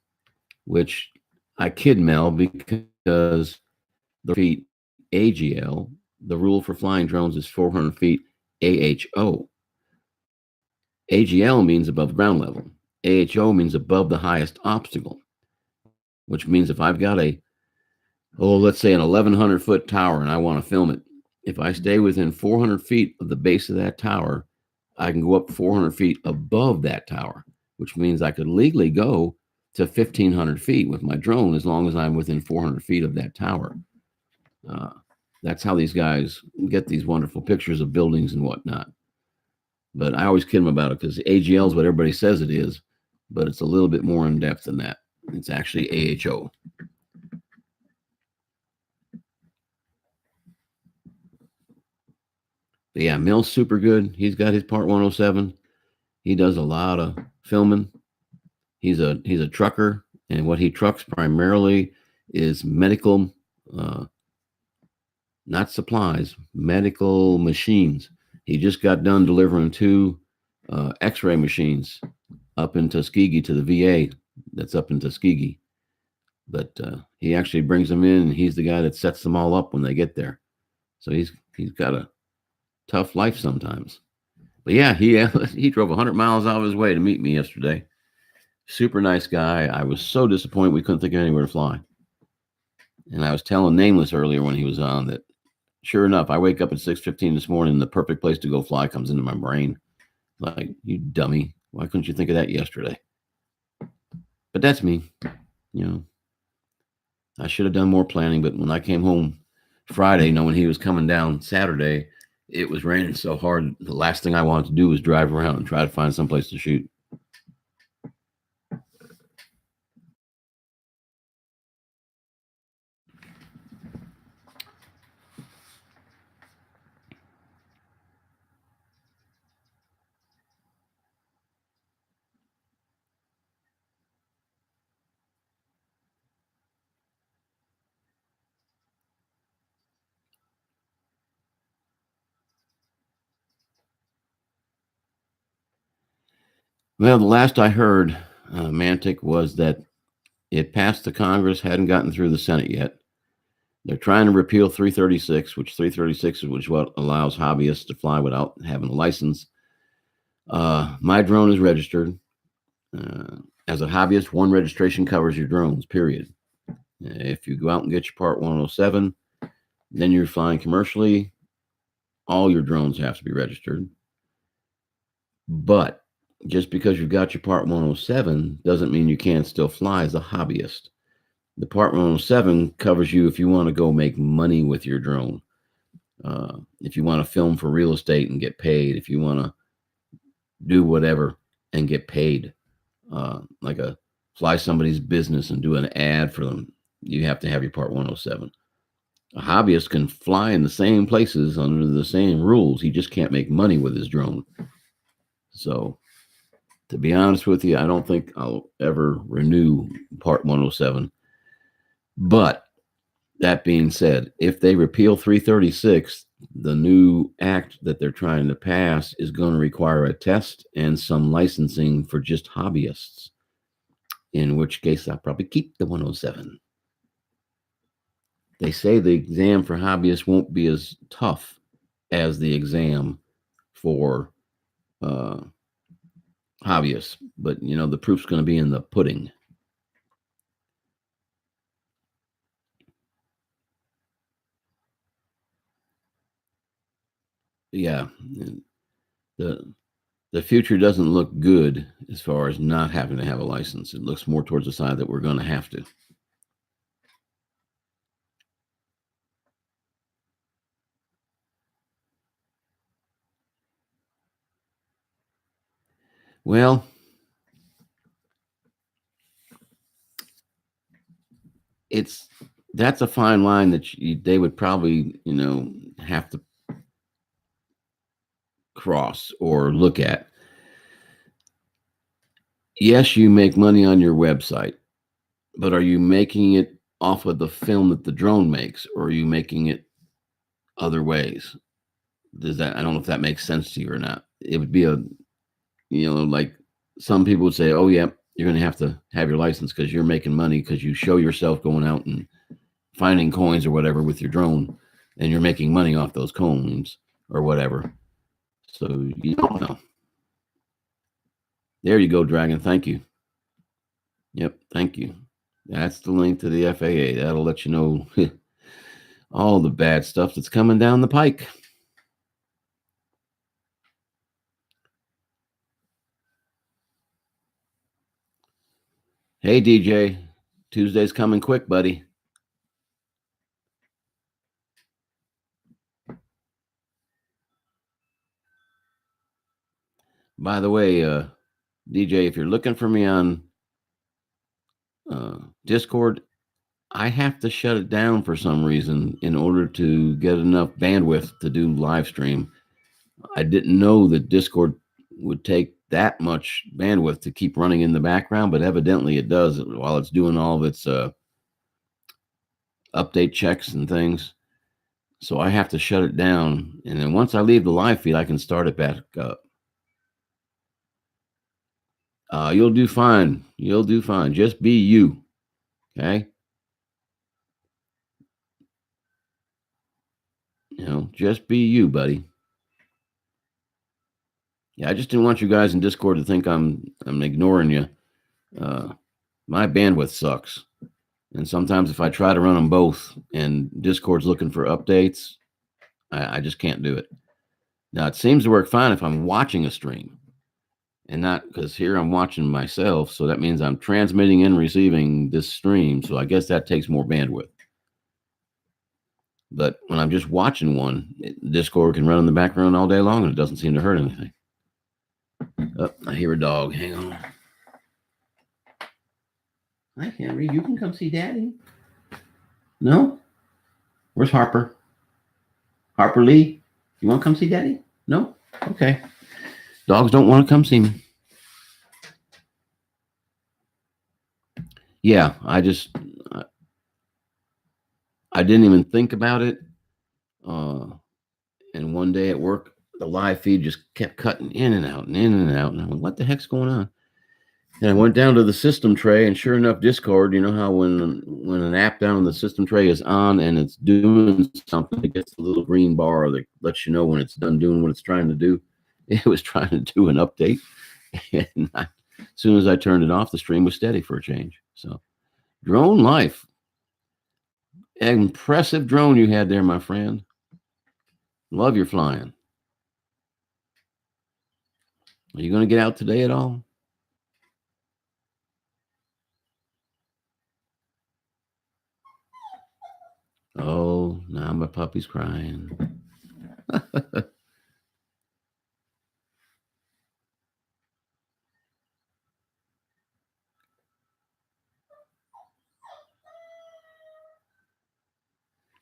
which I kid Mel because the feet AGL, the rule for flying drones is 400 feet AHO. AGL means above ground level. AHO means above the highest obstacle, which means if I've got let's say an 1,100 foot tower and I want to film it, if I stay within 400 feet of the base of that tower, I can go up 400 feet above that tower, which means I could legally go to 1,500 feet with my drone as long as I'm within 400 feet of that tower. That's how these guys get these wonderful pictures of buildings and whatnot. But I always kid them about it because AGL is what everybody says it is, but it's a little bit more in depth than that. It's actually AHO. But yeah, Mill's super good. He's got his Part 107. He does a lot of filming. He's a trucker, and what he trucks primarily is medical, not supplies, medical machines. He just got done delivering 2 X-ray machines up in Tuskegee to the VA. That's up in Tuskegee, but he actually brings them in, and he's the guy that sets them all up when they get there. So he's got a tough life sometimes. But yeah, he drove 100 miles out of his way to meet me yesterday. Super nice guy. I was so disappointed we couldn't think of anywhere to fly. And I was telling Nameless earlier when he was on that, sure enough, I wake up at 6:15 this morning and the perfect place to go fly comes into my brain. Like, you dummy. Why couldn't you think of that yesterday? But that's me. You know, I should have done more planning, but when I came home Friday, knowing he was coming down Saturday, it was raining so hard. The last thing I wanted to do was drive around and try to find someplace to shoot. Well, the last I heard, Mantic, was that it passed the Congress, hadn't gotten through the Senate yet. They're trying to repeal 336, which 336 is what allows hobbyists to fly without having a license. My drone is registered. As a hobbyist, one registration covers your drones, period. If you go out and get your Part 107, then you're flying commercially, all your drones have to be registered. But just because you've got your Part 107 doesn't mean you can't still fly as a hobbyist. The Part 107 covers you if you want to go make money with your drone. If you want to film for real estate and get paid, if you want to do whatever and get paid, like fly somebody's business and do an ad for them, you have to have your Part 107. A hobbyist can fly in the same places under the same rules. He just can't make money with his drone. So, to be honest with you, I don't think I'll ever renew Part 107. But that being said, if they repeal 336, the new act that they're trying to pass is going to require a test and some licensing for just hobbyists, in which case I'll probably keep the 107. They say the exam for hobbyists won't be as tough as the exam for hobbyists, but the proof's going to be in the pudding. Yeah, the future doesn't look good as far as not having to have a license. It looks more towards the side that we're going to have to. Well, that's a fine line that they would probably have to cross or look at. Yes, you make money on your website, but are you making it off of the film that the drone makes, or are you making it other ways? I don't know if that makes sense to you or not. It would be like some people would say, oh yeah, you're going to have your license because you're making money because you show yourself going out and finding coins or whatever with your drone, and you're making money off those coins or whatever. So you don't know. There you go, Dragon. Thank you. Yep, thank you. That's the link to the FAA. That'll let you know all the bad stuff that's coming down the pike. Hey, DJ. Tuesday's coming quick, buddy. By the way, DJ, if you're looking for me on Discord, I have to shut it down for some reason in order to get enough bandwidth to do live stream. I didn't know that Discord would take that much bandwidth to keep running in the background, but evidently it does while it's doing all of its update checks and things. So I have to shut it down. And then once I leave the live feed, I can start it back up. You'll do fine. You'll do fine. Just be you. Okay. Just be you, buddy. Yeah, I just didn't want you guys in Discord to think I'm ignoring you. My bandwidth sucks. And sometimes if I try to run them both and Discord's looking for updates, I just can't do it. Now, it seems to work fine if I'm watching a stream and not because here I'm watching myself. So that means I'm transmitting and receiving this stream. So I guess that takes more bandwidth. But when I'm just watching one, Discord can run in the background all day long and it doesn't seem to hurt anything. Oh, I hear a dog. Hang on. Hi, Henry. You can come see Daddy. No? Where's Harper? Harper Lee? You want to come see Daddy? No? Okay. Dogs don't want to come see me. Yeah, I didn't even think about it. And one day at work, the live feed just kept cutting in and out and in and out. And I went, what the heck's going on? And I went down to the system tray, and sure enough, Discord, you know how when an app down on the system tray is on and it's doing something, it gets a little green bar that lets you know when it's done doing what it's trying to do. It was trying to do an update. And as soon as I turned it off, the stream was steady for a change. So drone life. Impressive drone you had there, my friend. Love your flying. Are you going to get out today at all? Oh, now my puppy's crying.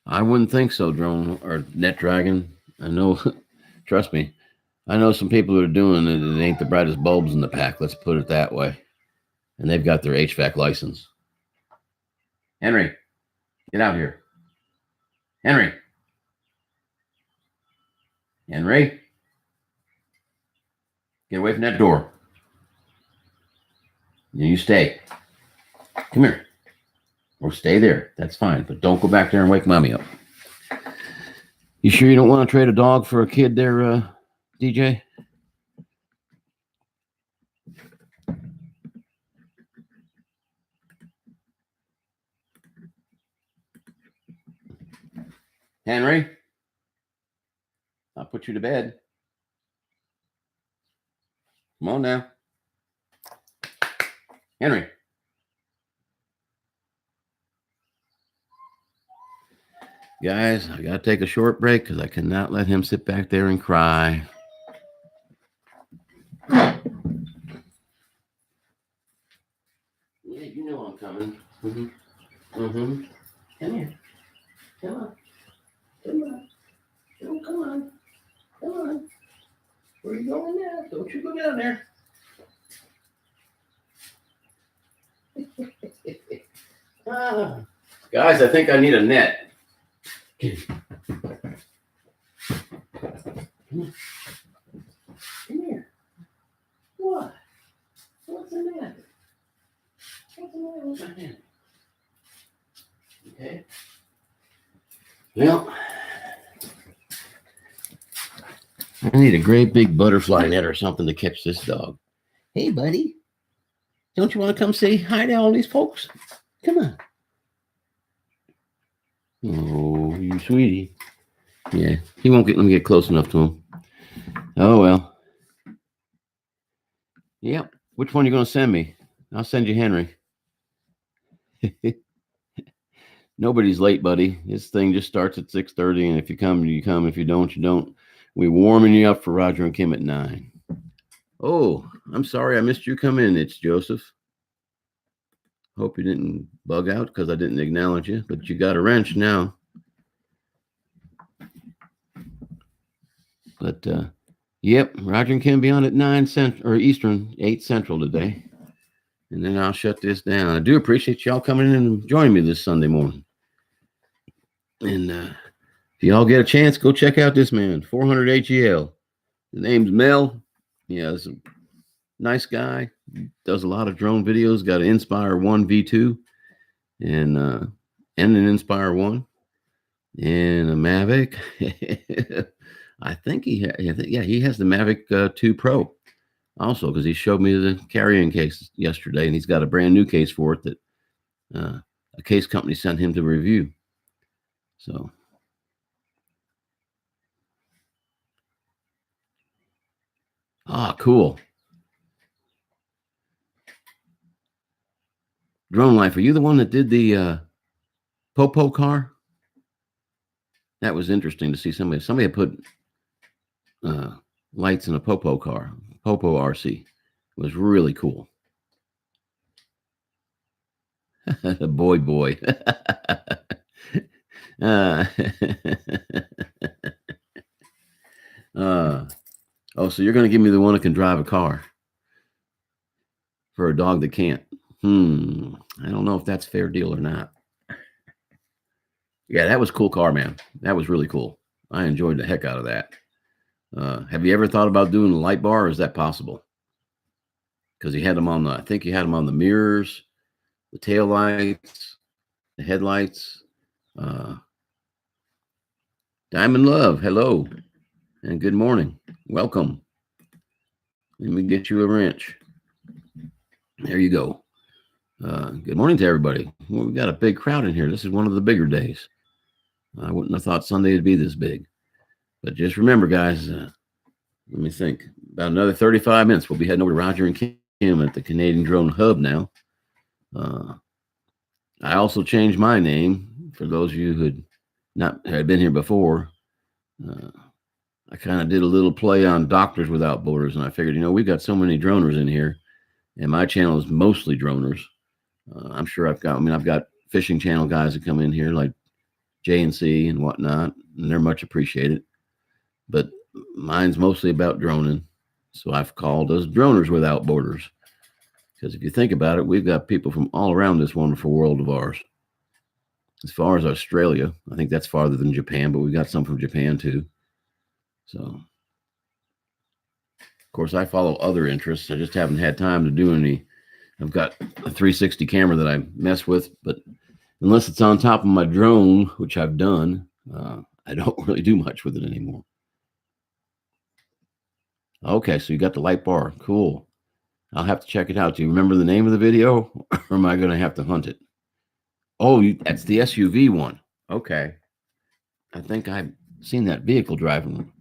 I wouldn't think so, Drone or NetDragon. I know, trust me, I know some people that are doing it. It ain't the brightest bulbs in the pack. Let's put it that way. And they've got their HVAC license. Henry, get out here. Henry. Henry. Get away from that door. You stay. Come here. Or stay there. That's fine. But don't go back there and wake Mommy up. You sure you don't want to trade a dog for a kid there, DJ? Henry? I'll put you to bed. Come on now. Henry. Guys, I got to take a short break because I cannot let him sit back there and cry. Yeah, you know I'm coming. Mm-hmm. Mm-hmm. Come here. Come on. Come on. Oh, come on. Come on. Where are you going now? Don't you go down there. Guys, I think I need a net. Come here. What? What's the matter? What's the matter with my hand? Okay. Well, I need a great big butterfly net or something to catch this dog. Hey, buddy. Don't you want to come say hi to all these folks? Come on. Oh, you sweetie. Yeah, he won't let me get close enough to him. Oh, well. Yep. Which one are you going to send me? I'll send you Henry. Nobody's late, buddy. This thing just starts at 6:30, and if you come, you come. If you don't, you don't. We're warming you up for Roger and Kim at 9. Oh, I'm sorry I missed you come in. It's Joseph. Hope you didn't bug out because I didn't acknowledge you, but you got a wrench now. But, yep, Roger and Kim be on at 9 Central or Eastern, 8 Central today. And then I'll shut this down. I do appreciate y'all coming in and joining me this Sunday morning. And if y'all get a chance, go check out this man, 400 AGL. His name's Mel. Yeah, he's a nice guy. Does a lot of drone videos. Got an Inspire 1 V2 and an Inspire 1 and a Mavic. I think yeah, he has the Mavic 2 Pro also because he showed me the carrying case yesterday, and he's got a brand new case for it that a case company sent him to review. So, cool. Drone Life, are you the one that did the Popo car? That was interesting to see somebody had put lights in a Popo car, Popo RC. It was really cool. boy. uh, so you're going to give me the one that can drive a car for a dog that can't. I don't know if that's a fair deal or not. Yeah, that was a cool car, man. That was really cool. I enjoyed the heck out of that. Have you ever thought about doing a light bar, or is that possible? Because he had them on I think he had them on the mirrors, the tail lights, the headlights. Diamond Love, hello, and good morning. Welcome. Let me get you a wrench. There you go. Good morning to everybody. Well, we've got a big crowd in here. This is one of the bigger days. I wouldn't have thought Sunday would be this big. But just remember, guys, let me think. About another 35 minutes, we'll be heading over to Roger and Kim at the Canadian Drone Hub now. I also changed my name for those of you who had been here before. I kind of did a little play on Doctors Without Borders, and I figured, we've got so many droners in here, and my channel is mostly droners. I'm sure I've got fishing channel guys that come in here like J&C and whatnot, and they're much appreciated. But mine's mostly about droning, so I've called us Droners Without Borders. Because if you think about it, we've got people from all around this wonderful world of ours. As far as Australia, I think that's farther than Japan, but we've got some from Japan too. So, of course, I follow other interests. I just haven't had time to do any. I've got a 360 camera that I mess with, but unless it's on top of my drone, which I've done, I don't really do much with it anymore. Okay, so you got the light bar. Cool. I'll have to check it out. Do you remember the name of the video, or am I going to have to hunt it? Oh, that's the SUV one. Okay. I think I've seen that vehicle driving.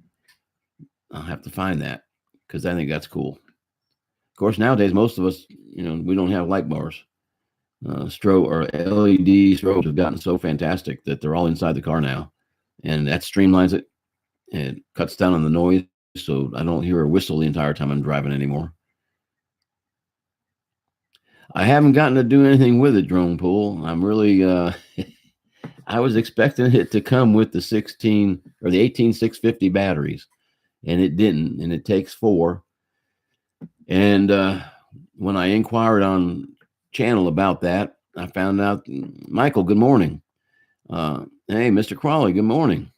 I'll have to find that because I think that's cool. Of course, nowadays, most of us, we don't have light bars. Strobe or LED strobes have gotten so fantastic that they're all inside the car now. And that streamlines it and cuts down on the noise. So I don't hear a whistle the entire time I'm driving anymore. I haven't gotten to do anything with it, Drone Pool. I'm really, I was expecting it to come with the 18650 batteries, and it didn't, and it takes 4. And when I inquired on channel about that, I found out, Michael, good morning. Hey, Mr. Crawley, good morning.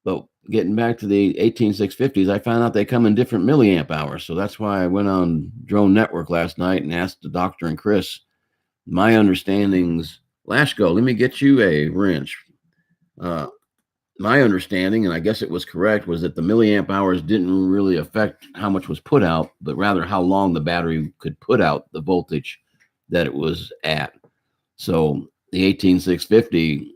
But getting back to the 18650s, I found out they come in different milliamp hours. So that's why I went on Drone Network last night and asked the doctor and Chris, my understandings. Lashko, let me get you a wrench. My understanding, and I guess it was correct, was that the milliamp hours didn't really affect how much was put out, but rather how long the battery could put out the voltage that it was at. So the 18650,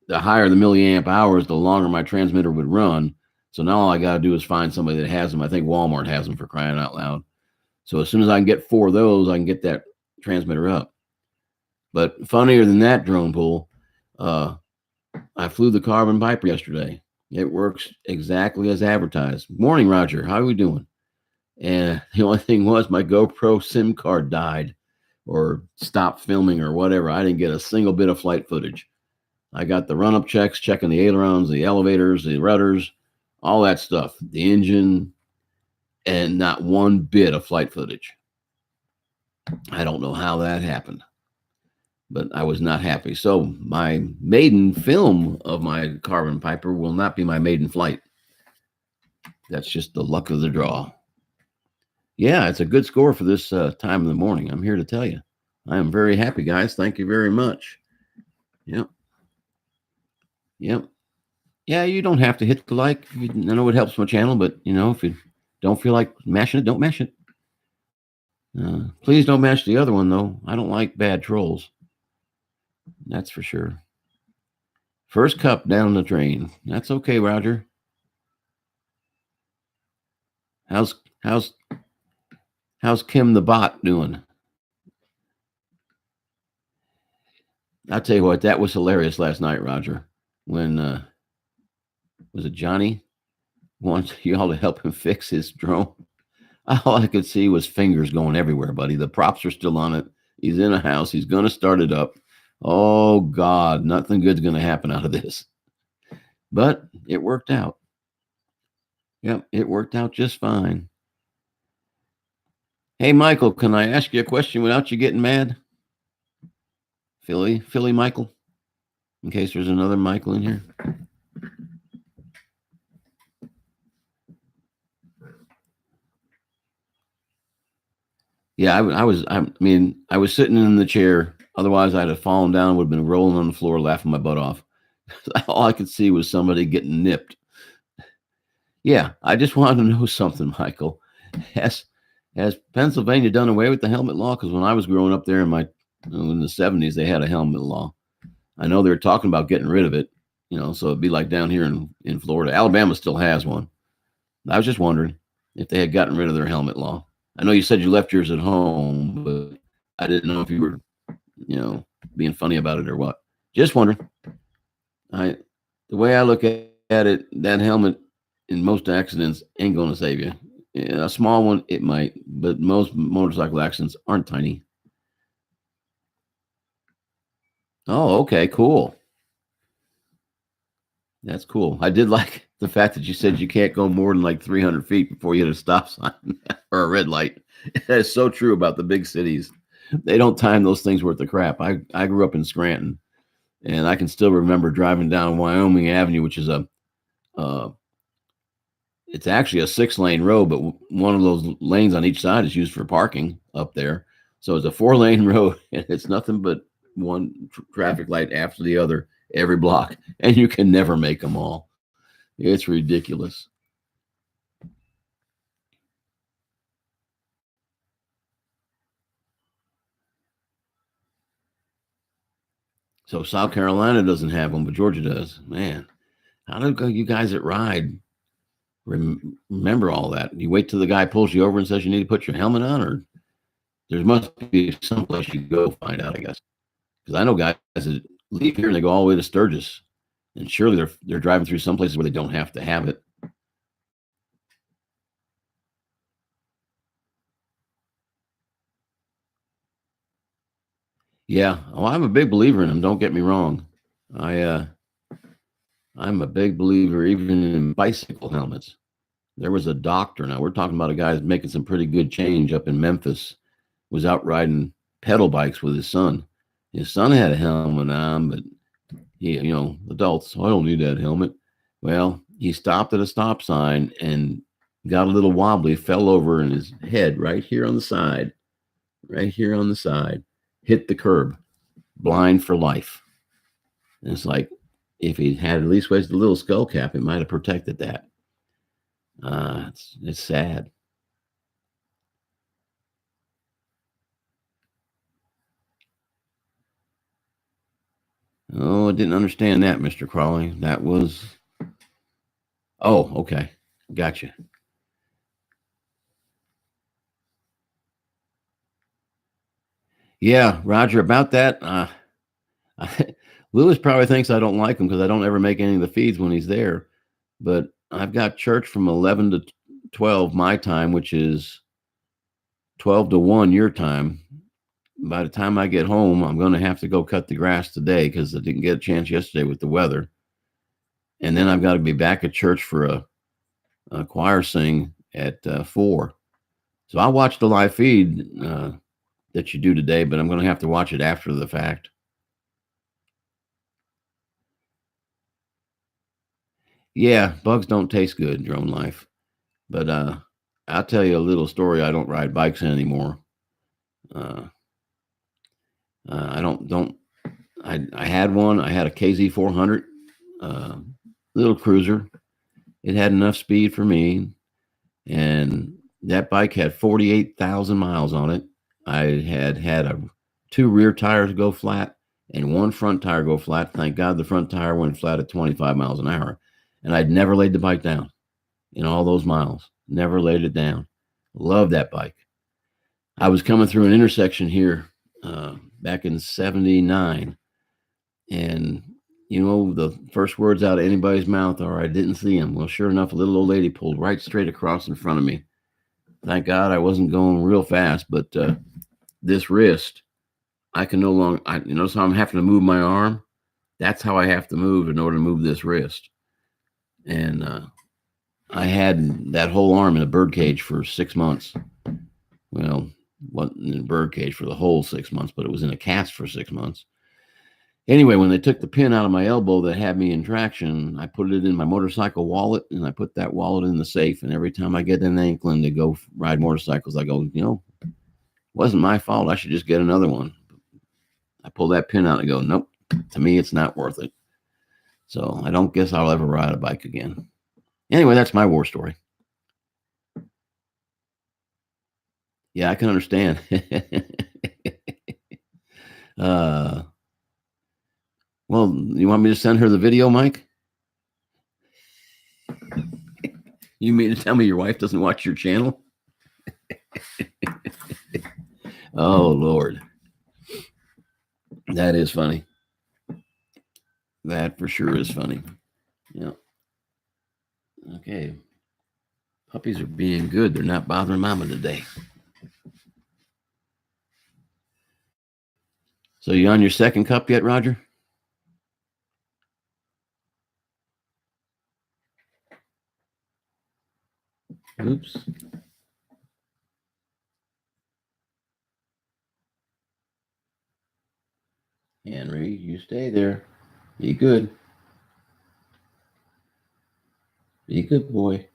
the higher the milliamp hours, the longer my transmitter would run. So now all I got to do is find somebody that has them. I think Walmart has them, for crying out loud. So as soon as I can get 4 of those, I can get that transmitter up. But funnier than that, Drone Pool, I flew the carbon Viper yesterday. It works exactly as advertised. Morning, Roger. How are we doing? And the only thing was my GoPro SIM card died or stopped filming or whatever. I didn't get a single bit of flight footage. I got the run-up checks, checking the ailerons, the elevators, the rudders, all that stuff, the engine, and not one bit of flight footage. I don't know how that happened, but I was not happy. So my maiden film of my carbon Piper will not be my maiden flight. That's just the luck of the draw. Yeah, it's a good score for this time of the morning. I'm here to tell you. I am very happy, guys. Thank you very much. Yep. Yeah, you don't have to hit the like. I know it helps my channel, but if you don't feel like mashing it, don't mash it. Please don't mash the other one, though. I don't like bad trolls. That's for sure. First cup down the drain. That's okay, Roger. How's Kim the bot doing? I'll tell you what, that was hilarious last night, Roger. When was it Johnny wants y'all to help him fix his drone? All I could see was fingers going everywhere, buddy. The props are still on it. He's in a house. He's going to start it up. Oh, God, nothing good's going to happen out of this. But it worked out. Yep, it worked out just fine. Hey, Michael, can I ask you a question without you getting mad? Philly Michael, in case there's another Michael in here. Yeah, I was sitting in the chair. Otherwise, I'd have fallen down, would have been rolling on the floor, laughing my butt off. All I could see was somebody getting nipped. Yeah, I just wanted to know something, Michael. Has Pennsylvania done away with the helmet law? Because when I was growing up there in the 70s, they had a helmet law. I know they're talking about getting rid of it, so it'd be like down here in Florida. Alabama still has one. I was just wondering if they had gotten rid of their helmet law. I know you said you left yours at home, but I didn't know if you were, being funny about it or what. Just wondering. The way I look at it, that helmet in most accidents ain't going to save you. A small one, it might, but most motorcycle accidents aren't tiny. Oh, okay, cool. That's cool. I did like the fact that you said you can't go more than like 300 feet before you hit a stop sign or a red light. That's so true about the big cities. They don't time those things worth of crap. I grew up in Scranton, and I can still remember driving down Wyoming Avenue, which is it's actually a 6-lane road, but one of those lanes on each side is used for parking up there. So it's a 4-lane road, and it's nothing but one traffic light after the other every block, and you can never make them all. It's ridiculous. So South Carolina doesn't have them, but Georgia does. Man, how do you guys that ride remember all that? You wait till the guy pulls you over and says you need to put your helmet on, or there must be someplace you go find out, I guess. Because I know guys that leave here and they go all the way to Sturgis, and surely they're driving through some places where they don't have to have it. Yeah, well, I'm a big believer in them. Don't get me wrong. I'm a big believer even in bicycle helmets. There was a doctor. Now we're talking about a guy that's making some pretty good change up in Memphis. Was out riding pedal bikes with his son. His son had a helmet on, but he, adults, I don't need that helmet. Well, he stopped at a stop sign and got a little wobbly, fell over, and his head right here on the side, hit the curb, blind for life. And it's like, if he had at least wasted a little skull cap, it might have protected that. It's sad. Oh, I didn't understand that, Mr. Crawley. That was. Oh, okay. Gotcha. Yeah, Roger, about that. Lewis probably thinks I don't like him because I don't ever make any of the feeds when he's there. But I've got church from 11 to 12 my time, which is 12 to 1 your time. By the time I get home, I'm going to have to go cut the grass today because I didn't get a chance yesterday with the weather. And then I've got to be back at church for a choir sing at 4. So I'll watch the live feed that you do today, but I'm going to have to watch it after the fact. Yeah, bugs don't taste good in drone life. But I'll tell you a little story. I don't ride bikes anymore. I don't. I had one. I had a KZ 400. little cruiser. It had enough speed for me, and that bike had 48,000 miles on it. I had 2 rear tires go flat and 1 front tire go flat. Thank God the front tire went flat at 25 miles an hour, and I'd never laid the bike down in all those miles. Never laid it down. Love that bike. I was coming through an intersection here back in '79, and the first words out of anybody's mouth are, "I didn't see him." Well, sure enough, a little old lady pulled right straight across in front of me. Thank God I wasn't going real fast, but this wrist, I can no longer. So I'm having to move my arm. That's how I have to move in order to move this wrist. And I had that whole arm in a bird cage for 6 months. Well, wasn't in a bird cage for the whole 6 months, but it was in a cast for 6 months. Anyway, when they took the pin out of my elbow that had me in traction, I put it in my motorcycle wallet, and I put that wallet in the safe. And every time I get an inkling to go ride motorcycles, I go, it wasn't my fault. I should just get another one. I pull that pin out and go, nope, to me, it's not worth it. So I don't guess I'll ever ride a bike again. Anyway, that's my war story. Yeah, I can understand. Well, you want me to send her the video, Mike? You mean to tell me your wife doesn't watch your channel? Oh, Lord. That is funny. That for sure is funny. Yeah. Okay. Puppies are being good. They're not bothering Mama today. So you on your second cup yet, Roger? Oops. Henry, you stay there. Be good. Be good, boy.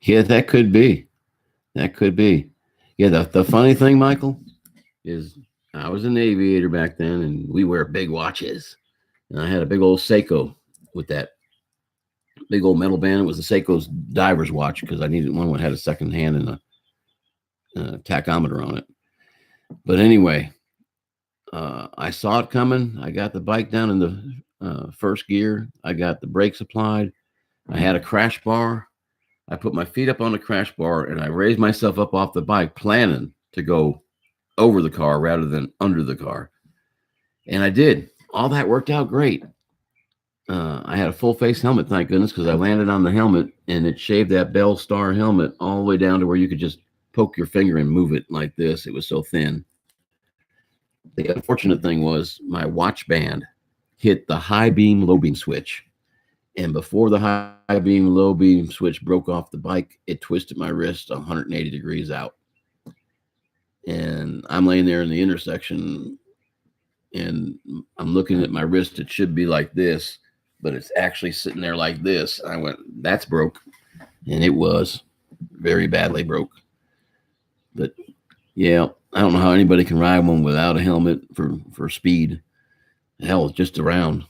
Yeah, that could be. That could be. Yeah, the funny thing, Michael, is I was an aviator back then, and we wear big watches. And I had a big old Seiko with that big old metal band. It was the Seiko's diver's watch because I needed one that had a second hand and a tachometer on it. But anyway, I saw it coming. I got the bike down in the first gear. I got the brakes applied. I had a crash bar. I put my feet up on the crash bar, and I raised myself up off the bike, planning to go over the car rather than under the car. And I did. All that worked out great. I had a full face helmet, thank goodness, because I landed on the helmet, and it shaved that Bell Star helmet all the way down to where you could just poke your finger and move it like this. It was so thin. The unfortunate thing was my watch band hit the high beam, low beam switch. And before the high beam, low beam switch broke off the bike, it twisted my wrist 180 degrees out. And I'm laying there in the intersection, and I'm looking at my wrist. It should be like this, but it's actually sitting there like this. I went, that's broke. And it was very badly broke. But yeah, I don't know how anybody can ride one without a helmet for speed. Hell, it's just around.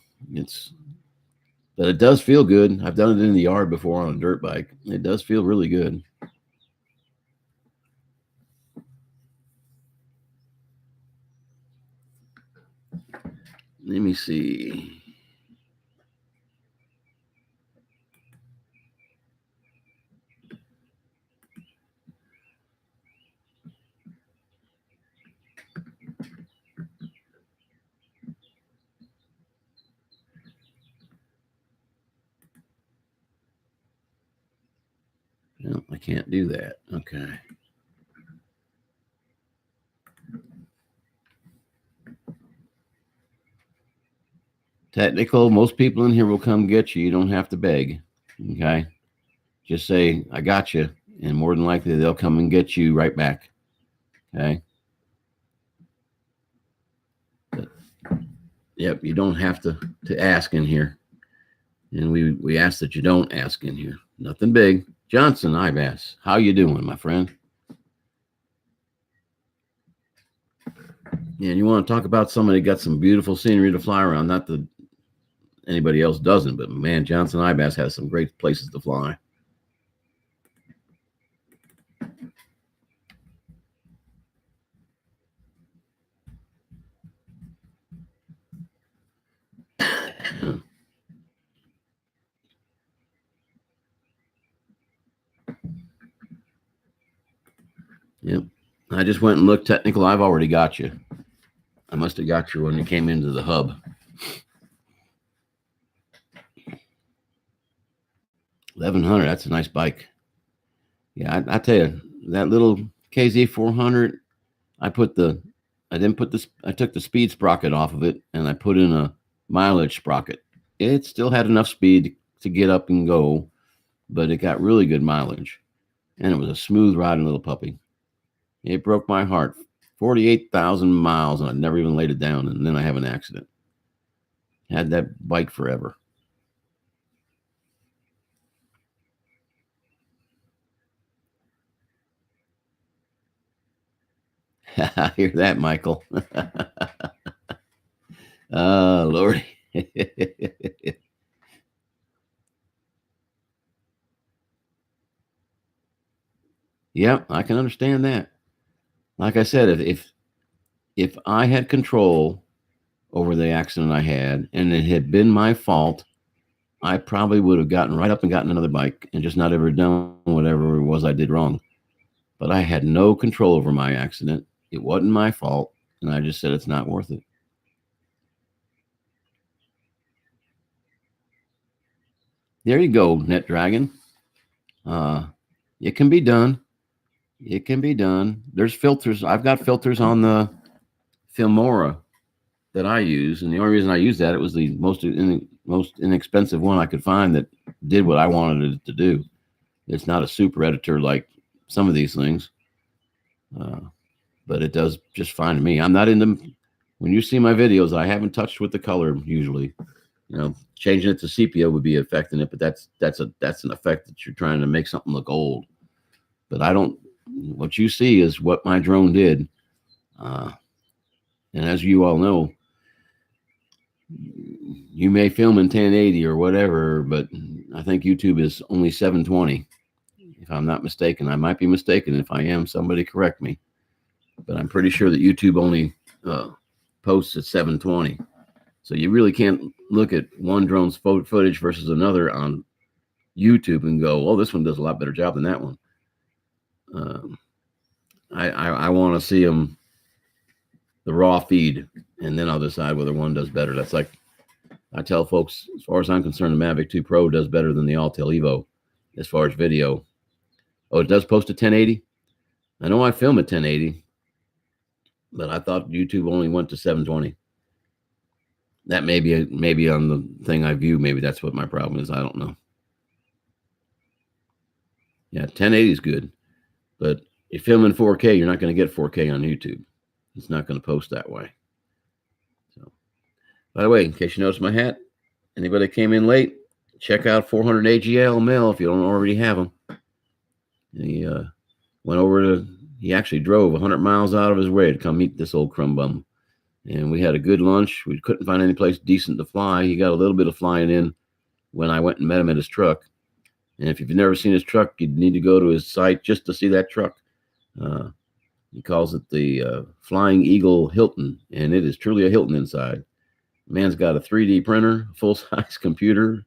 But it does feel good. I've done it in the yard before on a dirt bike. It does feel really good. Let me see. No, I can't do that. Okay. Technical, most people in here will come get you. You don't have to beg. Okay. Just say, I got you. And more than likely, they'll come and get you right back. Okay. But Yep, you don't have to ask in here. And we ask that you don't ask in here. Nothing big. Johnson, I've asked, how you doing, my friend? And you want to talk about somebody got some beautiful scenery to fly around? Not that anybody else doesn't, but man, Johnson Ibas has some great places to fly. Yep. I just went and looked technical. I've already got you. I must have got you when you came into the hub. 1100. That's a nice bike. Yeah, I tell you, that little KZ 400. I took the speed sprocket off of it, and I put in a mileage sprocket. It still had enough speed to get up and go, but it got really good mileage, and it was a smooth riding little puppy. It broke my heart. 48,000 miles, and I never even laid it down, and then I have an accident. Had that bike forever. I hear that, Michael. Oh, Lordy. Yep, I can understand that. Like I said, if I had control over the accident I had and it had been my fault, I probably would have gotten right up and gotten another bike and just not ever done whatever it was I did wrong. But I had no control over my accident. It wasn't my fault, and I just said it's not worth it. There you go, Net Dragon. It can be done. It can be done. There's filters. I've got filters on the Filmora that I use, and the only reason I use that, it was the most inexpensive one I could find that did what I wanted it to do. It's not a super editor like some of these things, but it does just fine to me. I'm not into, when you see my videos, I haven't touched with the color usually. Changing it to sepia would be affecting it, but that's an effect that you're trying to make something look old. But I don't. What you see is what my drone did, and as you all know, you may film in 1080 or whatever, but I think YouTube is only 720, if I'm not mistaken. I might be mistaken. If I am, somebody correct me. But I'm pretty sure that YouTube only posts at 720. So you really can't look at one drone's footage versus another on YouTube and go, "Oh, this one does a lot better job than that one." I want to see them, the raw feed, and then I'll decide whether one does better. That's like I tell folks, as far as I'm concerned, the Mavic 2 Pro does better than the Altel Evo as far as video. Oh, it does post at 1080? I know I film at 1080, but I thought YouTube only went to 720. That may be on the thing I view. Maybe that's what my problem is. I don't know. Yeah, 1080 is good, but you film in 4K, you're not going to get 4K on YouTube. It's not going to post that way. So, by the way, in case you noticed my hat, anybody came in late, check out 400 AGL Mel if you don't already have them. He went over to. He actually drove 100 miles out of his way to come meet this old crumb bum. And we had a good lunch. We couldn't find any place decent to fly. He got a little bit of flying in when I went and met him at his truck. And if you've never seen his truck, you need to go to his site just to see that truck. He calls it the Flying Eagle Hilton, and it is truly a Hilton inside. Man's got a 3D printer, full-size computer.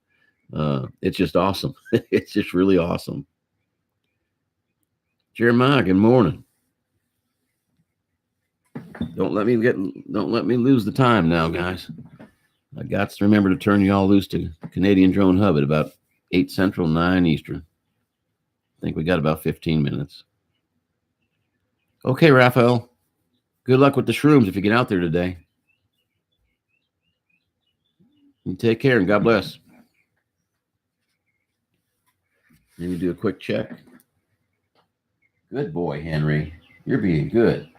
It's just awesome. It's just really awesome. Jeremiah, good morning. Don't let me lose the time now, guys. I got to remember to turn you all loose to Canadian Drone Hub at about 8 Central, 9 Eastern. I think we got about 15 minutes. Okay, Raphael. Good luck with the shrooms if you get out there today. You take care and God bless. Let me do a quick check. Good boy, Henry. You're being good.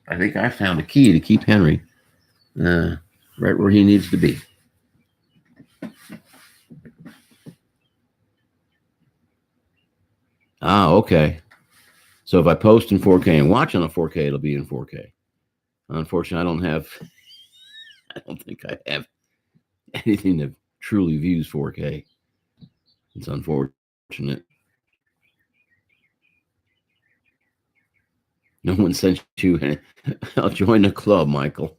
I think I found a key to keep Henry. right where he needs to be. Ah, okay. So if I post in 4K and watch on a 4K, it'll be in 4K. Unfortunately, I don't think I have anything that truly views 4K. It's unfortunate. No one sent you. I'll join the club, Michael.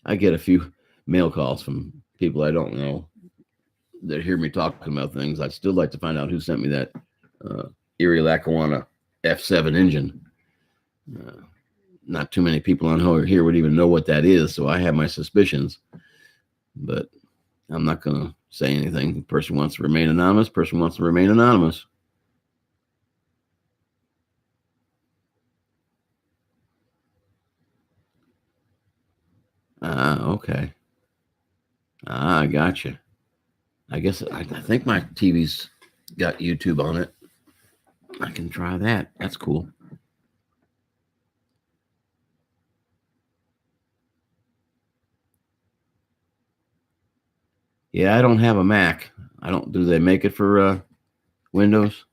I get a few mail calls from people I don't know that hear me talking about things. I'd still like to find out who sent me that uh, Erie Lackawanna F7 engine. Uh, Not too many people on here would even know what that is, so I have my suspicions. But I'm not going to say anything. The person wants to remain anonymous. Person wants to remain anonymous. Ah, okay. Ah, I gotcha. I guess I think my TV's got YouTube on it. I can try that. That's cool. Yeah, I don't have a Mac. I don't. Do they make it for Windows?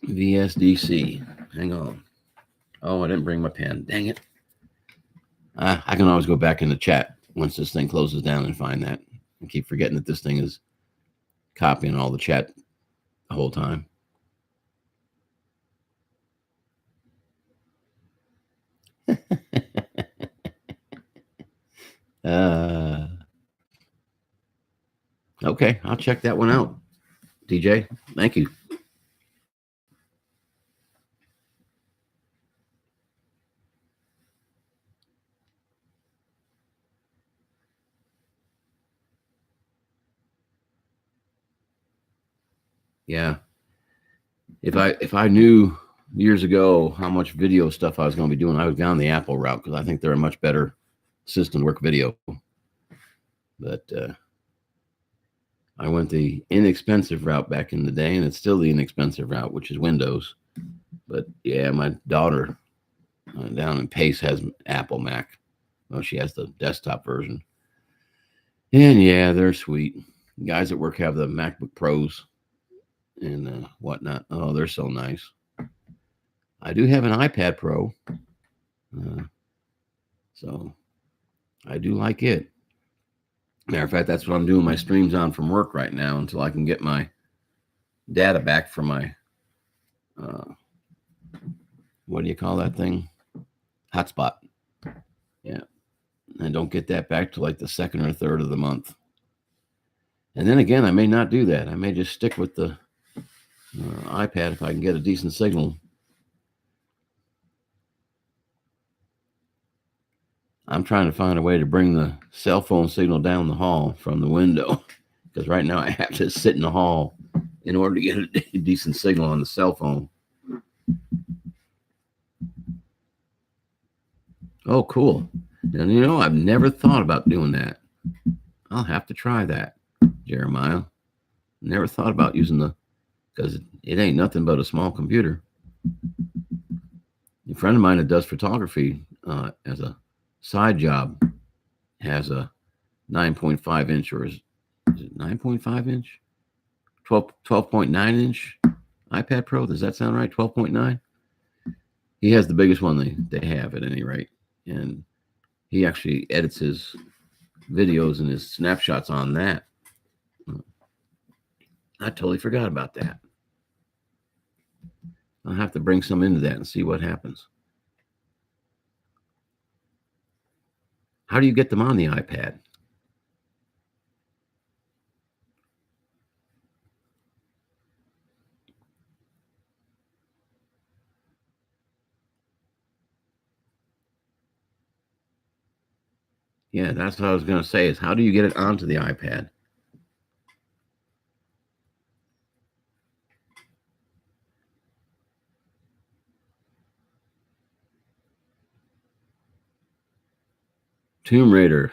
VSDC. Hang on. Oh, I didn't bring my pen. Dang it. I can always go back in the chat once this thing closes down and find that. I keep forgetting that this thing is copying all the chat the whole time. uh, okay, I'll check that one out. DJ, thank you. Yeah. If I knew years ago how much video stuff I was going to be doing, I would have gone the Apple route because I think they're a much better system to work video. But I went the inexpensive route back in the day, and it's still the inexpensive route, which is Windows. But yeah, my daughter down in Pace has Apple Mac. Well, she has the desktop version. And yeah, they're sweet. Guys at work have the MacBook Pros and whatnot. Oh, they're so nice. I do have an iPad Pro. So I do like it. Matter of fact, that's what I'm doing my streams on from work right now until I can get my data back from my, what do you call that thing? Hotspot. Yeah. I don't get that back to like the second or third of the month. And then again, I may not do that. I may just stick with the iPad if I can get a decent signal. I'm trying to find a way to bring the cell phone signal down the hall from the window because right now I have to sit in the hall in order to get a decent signal on the cell phone. Oh, cool. And you know, I've never thought about doing that. I'll have to try that, Jeremiah. Never thought about using because it ain't nothing but a small computer. A friend of mine that does photography as a side job has a 9.5 inch, or is it 9.5 inch? 12.9 inch iPad Pro. Does that sound right? 12.9. He has the biggest one they have at any rate. And he actually edits his videos and his snapshots on that. I totally forgot about that. I'll have to bring some into that and see what happens. How do you get them on the iPad? Yeah, that's what I was going to say is how do you get it onto the iPad? Tomb Raider.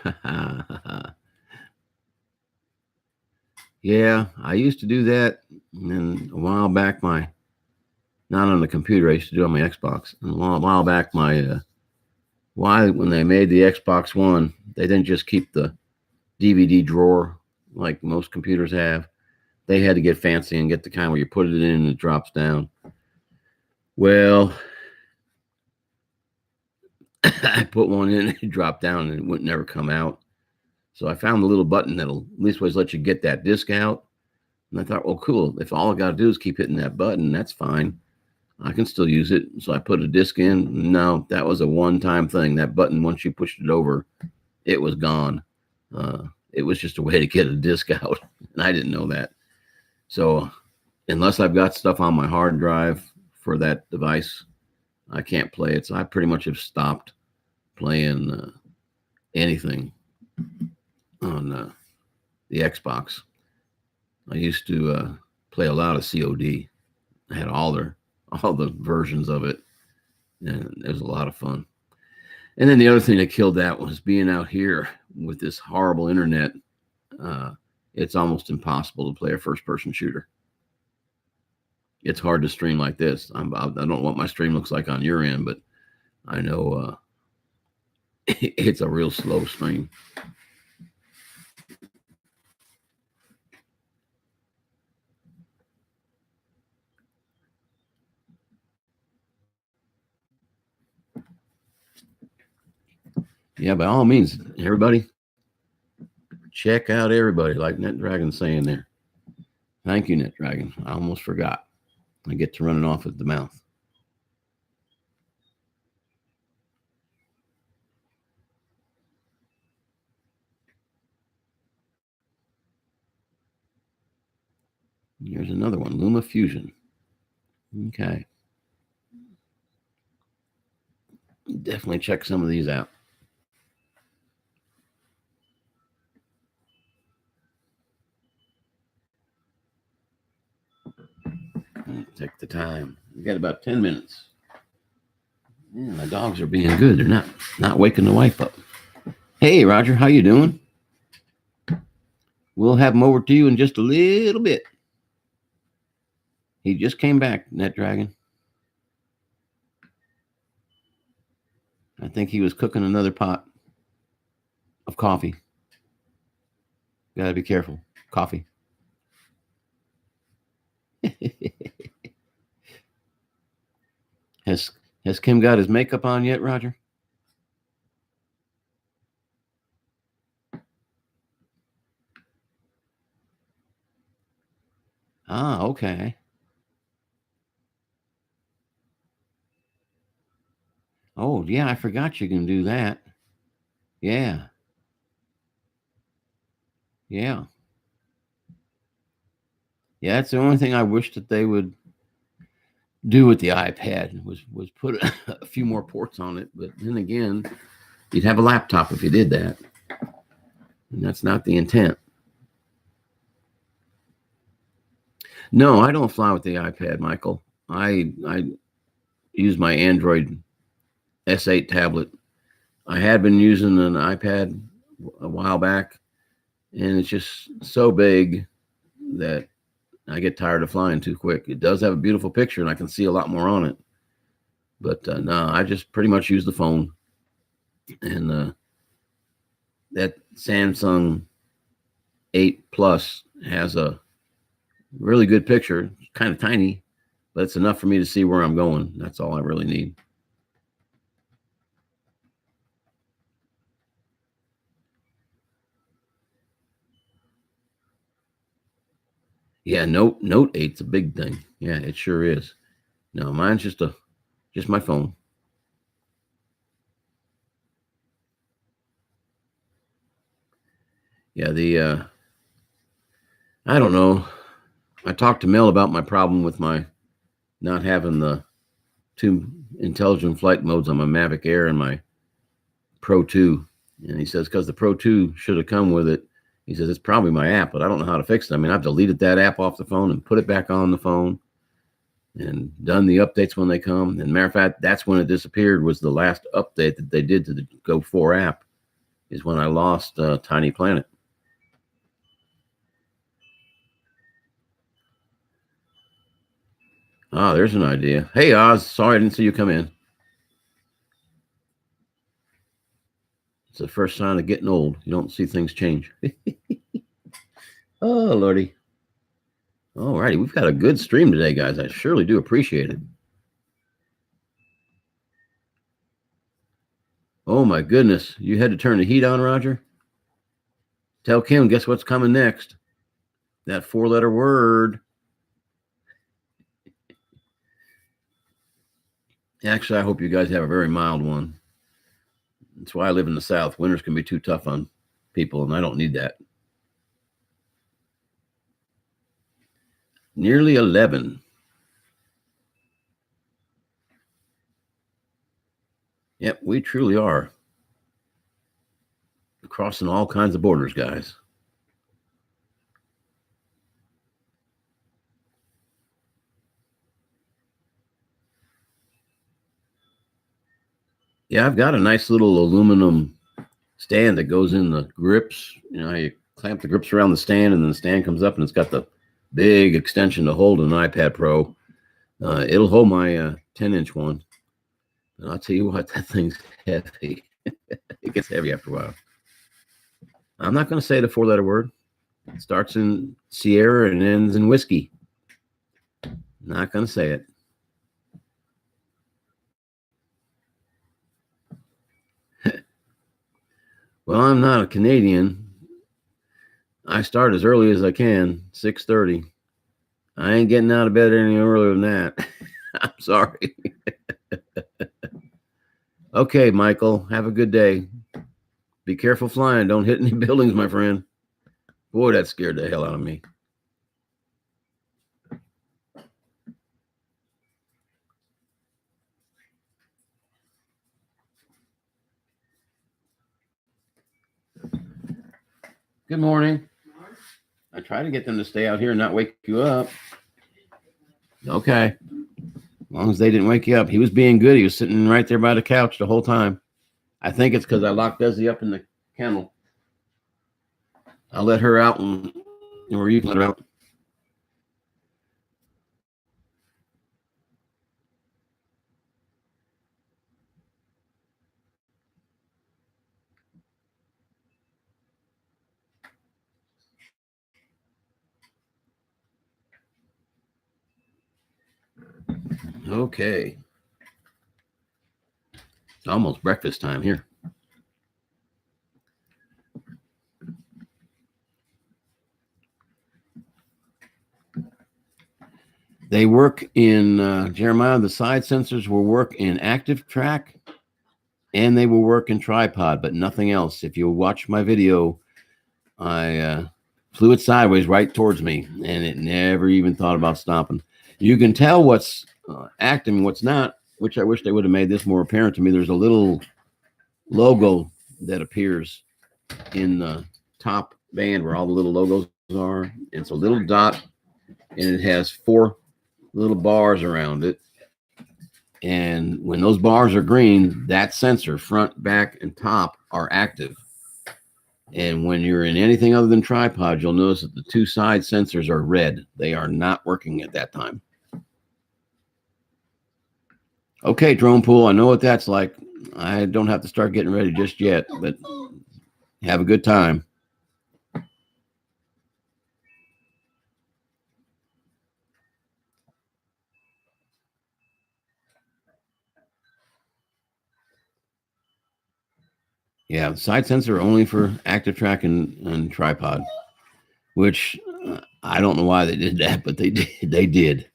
Yeah, I used to do that. And then a while back, my not on the computer. I used to do it on my Xbox. And a while back, when they made the Xbox One, they didn't just keep the DVD drawer like most computers have. They had to get fancy and get the kind where you put it in and it drops down. Well, I put one in, it dropped down, and it would never come out. So I found the little button that'll at least always let you get that disc out. And I thought, well, cool. If all I got to do is keep hitting that button, that's fine. I can still use it. So I put a disc in. No, that was a one-time thing. That button, once you pushed it over, it was gone. It was just a way to get a disc out, and I didn't know that. So unless I've got stuff on my hard drive for that device, I can't play it. So I pretty much have stopped playing anything on the Xbox. I used to play a lot of COD. I had all the versions of it, and it was a lot of fun. And then the other thing that killed that was being out here with this horrible internet. It's almost impossible to play a first-person shooter. It's hard to stream like this. I don't know what my stream looks like on your end, but I know it's a real slow stream. Yeah, by all means, everybody, check out everybody, like NetDragon's saying there. Thank you, NetDragon. I almost forgot. I get to running off at the mouth. Here's another one, Luma Fusion. Okay. Definitely check some of these out. Take the time. We got about 10 minutes. Yeah, my dogs are being good. They're not waking the wife up. Hey, Roger, how you doing? We'll have him over to you in just a little bit. He just came back, NetDragon. I think he was cooking another pot of coffee. Gotta be careful. Coffee. Has Kim got his makeup on yet, Roger? Ah, okay. Oh, yeah, I forgot you can do that. Yeah. Yeah. Yeah, that's the only thing I wish that they would do with the iPad was put a few more ports on it. But then again, you'd have a laptop if you did that. And that's not the intent. No, I don't fly with the iPad, Michael. I use my Android S8 tablet. I had been using an iPad a while back, and it's just so big that I get tired of flying too quick. It does have a beautiful picture, and I can see a lot more on it. But no, I just pretty much use the phone. And that Samsung 8 Plus has a really good picture. It's kind of tiny, but it's enough for me to see where I'm going. That's all I really need. Yeah, Note 8's a big thing. Yeah, it sure is. No, mine's just my phone. Yeah, I don't know. I talked to Mel about my problem with my not having the two intelligent flight modes on my Mavic Air and my Pro 2. And he says, because the Pro 2 should have come with it. He says, it's probably my app, but I don't know how to fix it. I mean, I've deleted that app off the phone and put it back on the phone and done the updates when they come. And matter of fact, that's when it disappeared, was the last update that they did to the Go 4 app, is when I lost Tiny Planet. Ah, there's an idea. Hey, Oz. Sorry I didn't see you come in. It's the first sign of getting old. You don't see things change. Oh, Lordy. All righty. We've got a good stream today, guys. I surely do appreciate it. Oh, my goodness. You had to turn the heat on, Roger? Tell Kim, guess what's coming next? That 4-letter word. Actually, I hope you guys have a very mild one. That's why I live in the South. Winters can be too tough on people, and I don't need that. Nearly 11. Yep, we truly are. Crossing all kinds of borders, guys. Yeah, I've got a nice little aluminum stand that goes in the grips. You know, you clamp the grips around the stand, and then the stand comes up, and it's got the big extension to hold an iPad Pro. It'll hold my 10-inch one. And I'll tell you what, that thing's heavy. It gets heavy after a while. I'm not going to say the 4-letter word. It starts in Sierra and ends in whiskey. Not going to say it. Well, I'm not a Canadian. I start as early as I can, 6:30. I ain't getting out of bed any earlier than that. I'm sorry. Okay, Michael, have a good day. Be careful flying. Don't hit any buildings, my friend. Boy, that scared the hell out of me. Good morning. I try to get them to stay out here and not wake you up. Okay. As long as they didn't wake you up. He was being good. He was sitting right there by the couch the whole time. I think it's because I locked Desi up in the kennel. I'll let her out, or you can let her out. Okay. It's almost breakfast time here. They work in, Jeremiah, the side sensors will work in active track and they will work in tripod, but nothing else. If you watch my video, I flew it sideways right towards me, and it never even thought about stopping. You can tell what's active and what's not, which I wish they would have made this more apparent to me. There's a little logo that appears in the top band where all the little logos are. It's a little dot, and it has 4 little bars around it. And when those bars are green, that sensor, front, back, and top, are active. And when you're in anything other than tripod, you'll notice that the 2 side sensors are red. They are not working at that time. Okay, drone pool, I know what that's like. I don't have to start getting ready just yet, but have a good time. Yeah, side sensor only for active track and tripod, which I don't know why they did that, but they did. They did.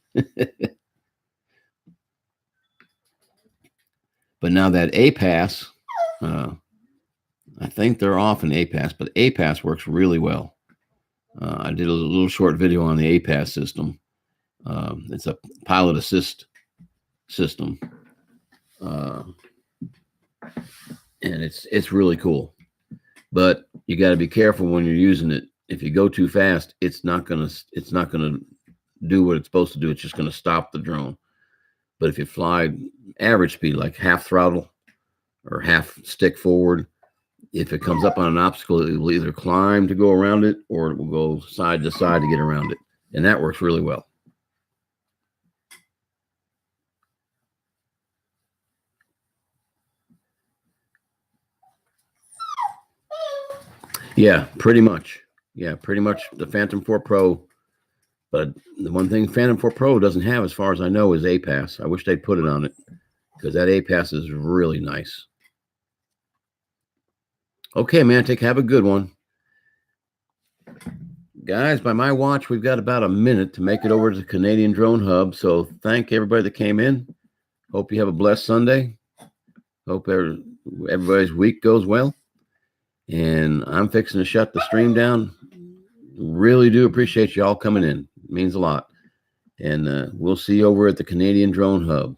But now that APAS, I think they're off in APAS, but APAS works really well. I did a little short video on the APAS system. It's a pilot assist system, and it's really cool. But you got to be careful when you're using it. If you go too fast, it's not gonna do what it's supposed to do. It's just gonna stop the drone. But if you fly average speed, like half throttle or half stick forward, if it comes up on an obstacle, it will either climb to go around it or it will go side to side to get around it. And that works really well. Yeah, pretty much. Yeah, pretty much the Phantom 4 Pro. But the one thing Phantom 4 Pro doesn't have, as far as I know, is A-Pass. I wish they'd put it on it because that A-Pass is really nice. Okay, Mantic, have a good one. Guys, by my watch, we've got about a minute to make it over to the Canadian Drone Hub. So thank everybody that came in. Hope you have a blessed Sunday. Hope everybody's week goes well. And I'm fixing to shut the stream down. Really do appreciate you all coming in. It means a lot. And we'll see you over at the Canadian Drone Hub.